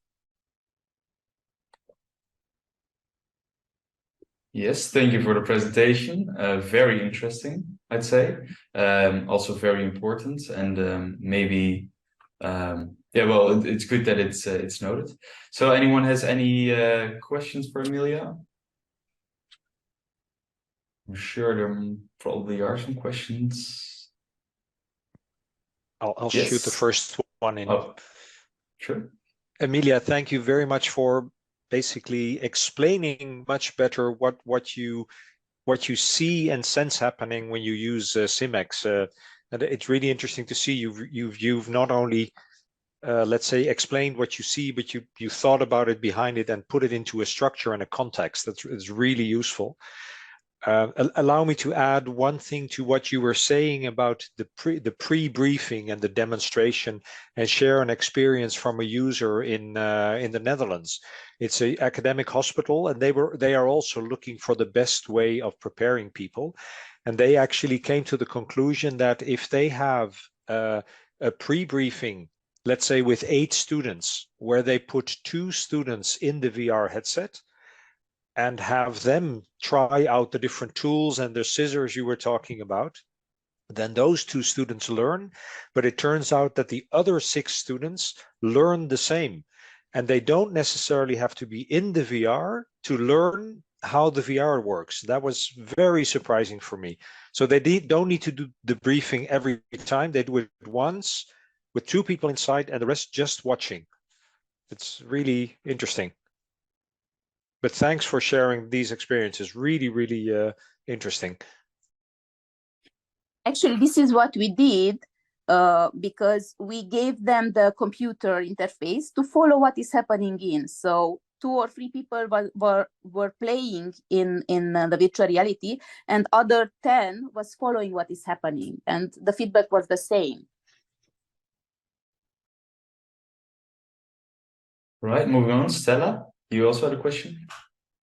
Yes, thank you for the presentation. Very interesting, I'd say. Also very important, and maybe, yeah, well, it's good that it's noted. So, anyone has any questions for Emilia? I'm sure there probably are some questions. I'll shoot the first one in. Oh, sure. Emilia, thank you very much for basically explaining much better what you see and sense happening when you use Simex. And it's really interesting to see you've not only let's say, explained what you see, but you thought about it behind it and put it into a structure and a context. That's really useful. Allow me to add one thing to what you were saying about the pre-briefing and the demonstration, and share an experience from a user in the Netherlands. It's an academic hospital, and they are also looking for the best way of preparing people, and they actually came to the conclusion that if they have a pre-briefing, let's say with 8 students, where they put 2 students in the VR headset and have them try out the different tools and the scissors you were talking about, then those 2 students learn. But it turns out that the other 6 students learn the same, and they don't necessarily have to be in the VR to learn how the VR works. That was very surprising for me. So they don't need to do the briefing every time. They do it once with 2 people inside and the rest just watching. It's really interesting. But thanks for sharing these experiences. Really, really interesting. Actually, this is what we did because we gave them the computer interface to follow what is happening in. So 2 or 3 people were playing in the virtual reality, and other 10 was following what is happening, and the feedback was the same. Right, moving on. Stella, you also had a question?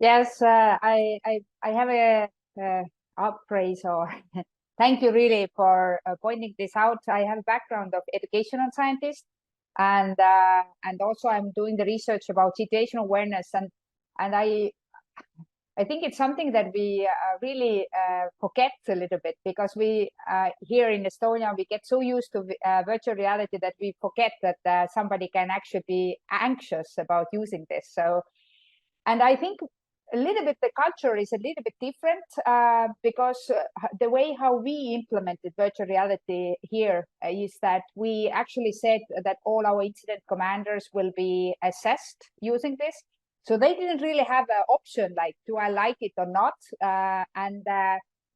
Yes, I have a praise or thank you really for pointing this out. I have a background of educational scientist, and also I'm doing the research about situational awareness, and I think it's something that we really forget a little bit, because we here in Estonia, we get so used to virtual reality that we forget that somebody can actually be anxious about using this. So, and I think a little bit the culture is a little bit different because the way how we implemented virtual reality here is that we actually said that all our incident commanders will be assessed using this. So they didn't really have an option like, do I like it or not? And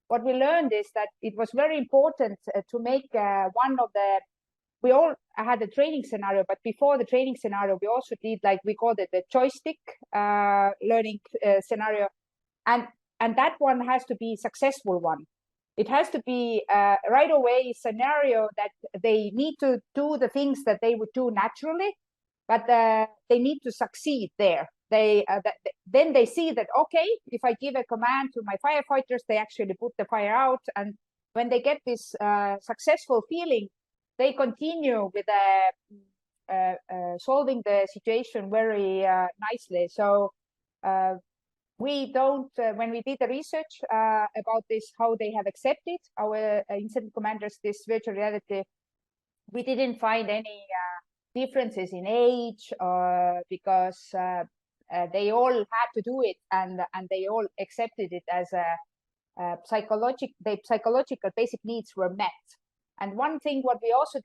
what we learned is that it was very important to make one of the, we all had a training scenario, but before the training scenario, we also did, like, we called it the joystick learning scenario. And that one has to be a successful one. It has to be right away a scenario that they need to do the things that they would do naturally, but they need to succeed there. Then they see that, okay, if I give a command to my firefighters, they actually put the fire out. And when they get this successful feeling, they continue with solving the situation very nicely. So we don't, when we did the research about this, how they have accepted our incident commanders, this virtual reality, we didn't find any differences in age, because they all had to do it, and they all accepted it as a psychological basic needs were met. And one thing what we also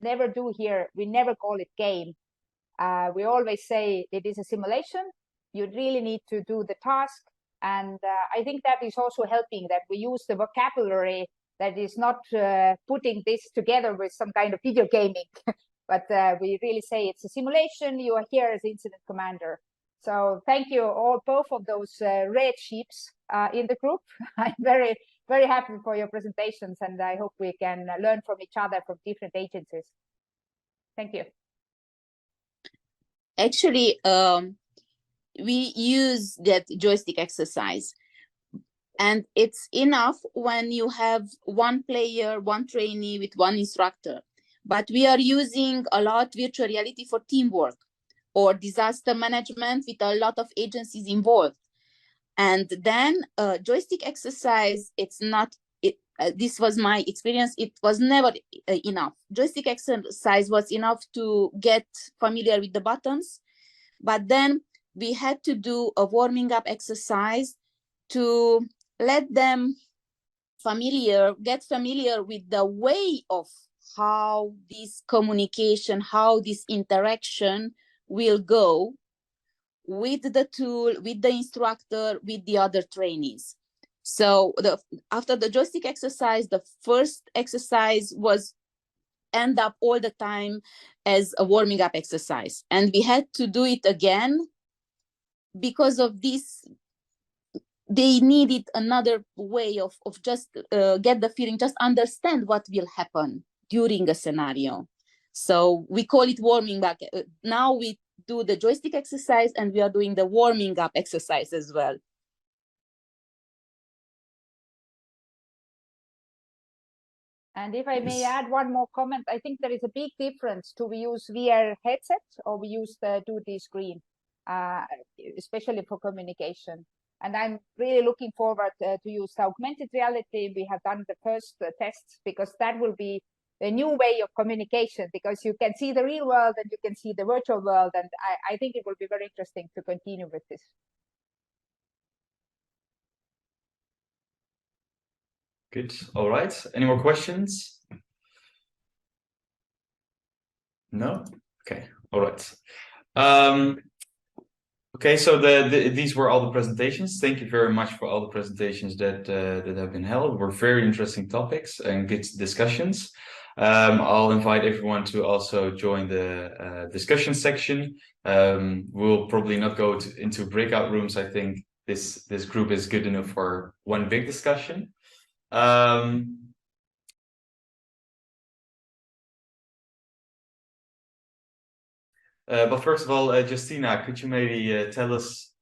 never do here, we never call it game. We always say it is a simulation. You really need to do the task. And I think that is also helping, that we use the vocabulary that is not putting this together with some kind of video gaming, but we really say it's a simulation. You are here as incident commander. So thank you all, both of those red sheeps in the group. I'm very, very happy for your presentations, and I hope we can learn from each other from different agencies. Thank you. Actually, we use that joystick exercise, and it's enough when you have one player, one trainee with one instructor. But we are using a lot virtual reality for teamwork or disaster management with a lot of agencies involved. And then joystick exercise, it's not, this was my experience, it was never enough. Joystick exercise was enough to get familiar with the buttons, but then we had to do a warming up exercise to let them get familiar with the way of how this communication, how this interaction will go with the tool, with the instructor, with the other trainees. So after the joystick exercise, the first exercise was end up all the time as a warming up exercise. And we had to do it again because of this. They needed another way of just get the feeling, just understand what will happen during a scenario. So we call it warming up. Now we do the joystick exercise and we are doing the warming up exercise as well. And if I may add one more comment, I think there is a big difference to we use VR headset or we use the 2D screen, especially for communication. And I'm really looking forward to use augmented reality. We have done the first tests because that will be a new way of communication, because you can see the real world and you can see the virtual world. And I think it will be very interesting to continue with this. Good. All right. Any more questions? No? Okay. All right. Okay, so these were all the presentations. Thank you very much for all the presentations that have been held. Were very interesting topics and good discussions. I'll invite everyone to also join the discussion section. We'll probably not go into breakout rooms. I think this group is good enough for one big discussion. But first of all, Josefina, could you maybe tell us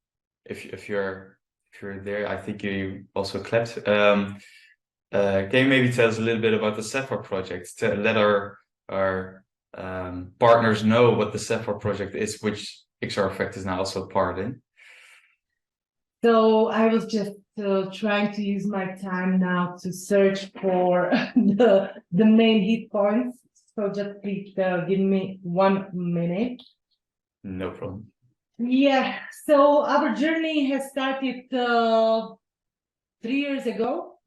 if you're there? I think you also clapped. Can you maybe tell us a little bit about the SAFAR project to let our partners know what the SAFAR project is, which XR Effect is now also part in? So I was just trying to use my time now to search for the main hit points. So just please give me 1 minute. No problem. Yeah, so our journey has started 3 years ago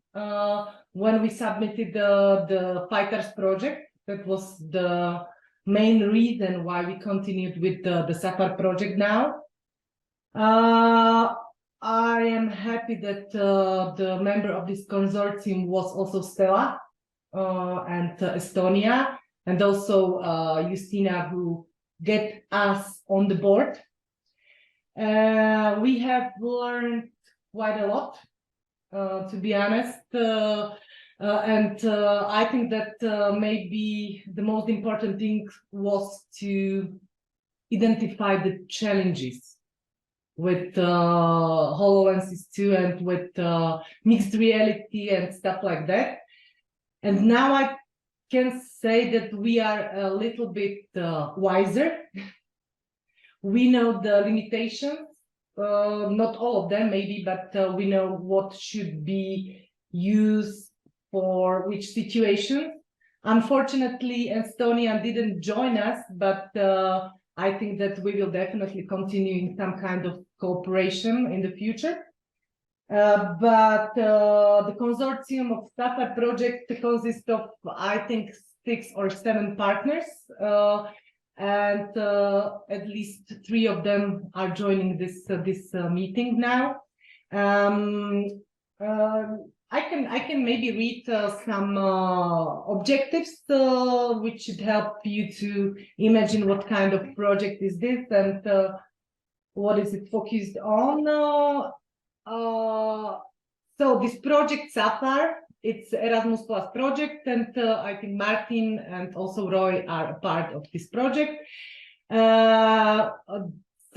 when we submitted the Fighters project. That was the main reason why we continued with the SAFAR project now. I am happy that the member of this consortium was also Stella and Estonia, and also Justina, who get us on the board. We have learned quite a lot, to be honest, and I think that maybe the most important thing was to identify the challenges with HoloLenses 2 and with mixed reality and stuff like that. And now I can say that we are a little bit wiser. We know the limitations, not all of them maybe, but we know what should be used for which situation. Unfortunately, Estonia didn't join us, but I think that we will definitely continue in some kind of cooperation in the future. But the consortium of SAFAR project consists of, I think, 6 or 7 partners, and at least 3 of them are joining this meeting now. I can maybe read some objectives which should help you to imagine what kind of project is this and what is it focused on. So this project SAFAR, it's Erasmus Plus project, and I think Martin and also Roy are a part of this project.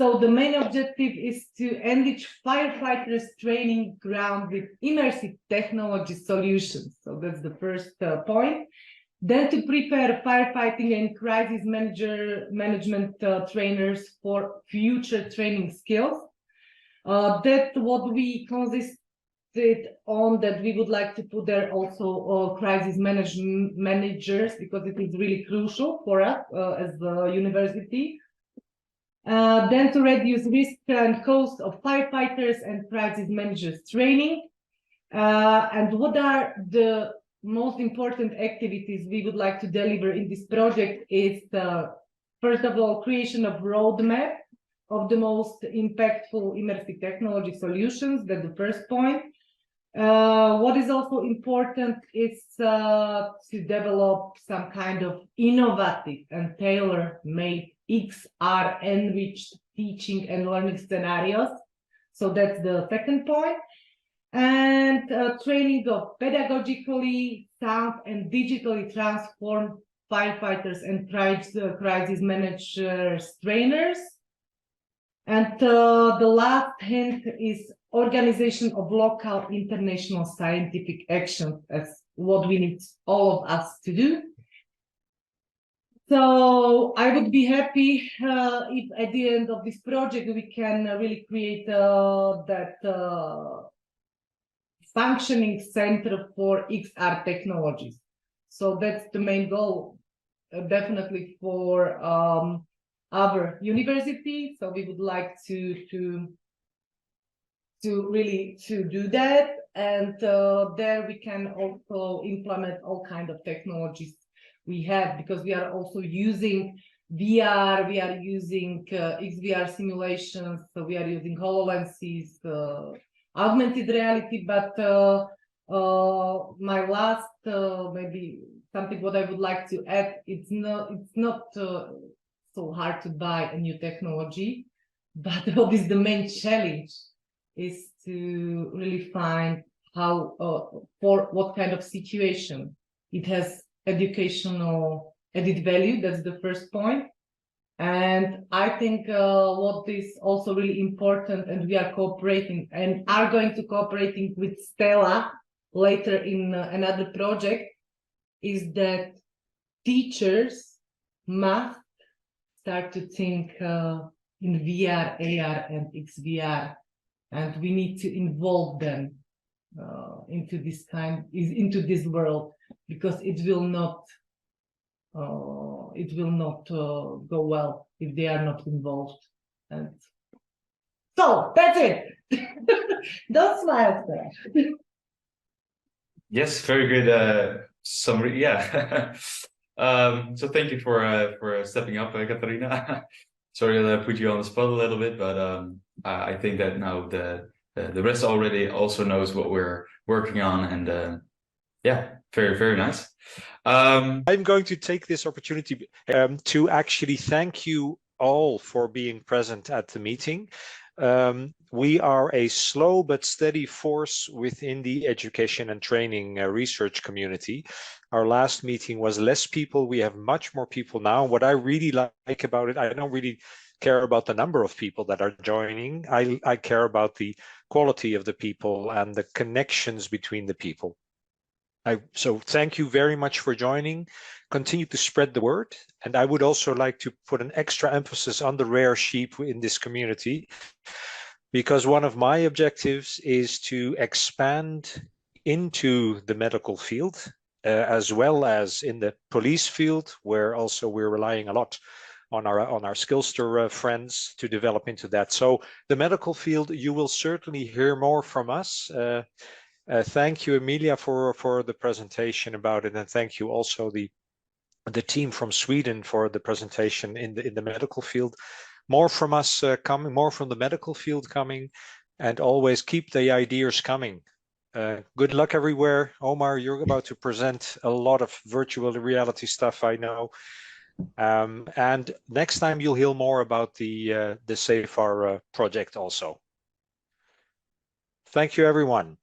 So the main objective is to enrich firefighters training ground with immersive technology solutions. So that's the first point. Then to prepare firefighting and crisis management trainers for future training skills. That's what we consisted on, that we would like to put there also crisis management managers, because it is really crucial for us as a university. Then to reduce risk and cost of firefighters and crisis managers training. And what are the most important activities we would like to deliver in this project is, first of all, creation of roadmap of the most impactful immersive technology solutions. That's the first point. What is also important is to develop some kind of innovative and tailor-made XR enriched teaching and learning scenarios. So that's the second point. And training of pedagogically sound and digitally transformed firefighters and crisis managers trainers. And the last hint is organization of local international scientific action as what we need all of us to do. So I would be happy if at the end of this project we can really create that functioning center for XR technologies. So that's the main goal, definitely for our university. So we would like to really do that, and there we can also implement all kinds of technologies we have, because we are also using VR, we are using XVR simulations, so we are using HoloLenses, augmented reality. But my last maybe something what I would like to add, it's not so hard to buy a new technology, but what is the main challenge is to really find how for what kind of situation it has educational added value. That's the first point. And I think what is also really important, and we are cooperating and are going to cooperating with Stella later in another project, is that teachers must start to think in VR, AR, and XVR, and we need to involve them into this world, because it will not go well if they are not involved. And so that's it. Don't smile, sir. Yes, very good summary. Yeah. So thank you for stepping up, Katarina. Sorry that I put you on the spot a little bit, but I think that now the rest already also knows what we're working on, and yeah, very, very nice. I'm going to take this opportunity to actually thank you all for being present at the meeting. We are a slow but steady force within the education and training research community. Our last meeting was less people. We have much more people now. What I really like about it, I don't really care about the number of people that are joining. I care about the quality of the people and the connections between the people. So thank you very much for joining. Continue to spread the word. And I would also like to put an extra emphasis on the rare sheep in this community, because one of my objectives is to expand into the medical field, as well as in the police field, where also we're relying a lot on our Skillster friends to develop into that. So the medical field, you will certainly hear more from us. Thank you, Emilia, for the presentation about it, and thank you also the team from Sweden for the presentation in the medical field. More from us coming, more from the medical field coming, and always keep the ideas coming. Good luck everywhere. Omar, you're about to present a lot of virtual reality stuff, I know. And next time you'll hear more about the SAFAR project also. Thank you, everyone.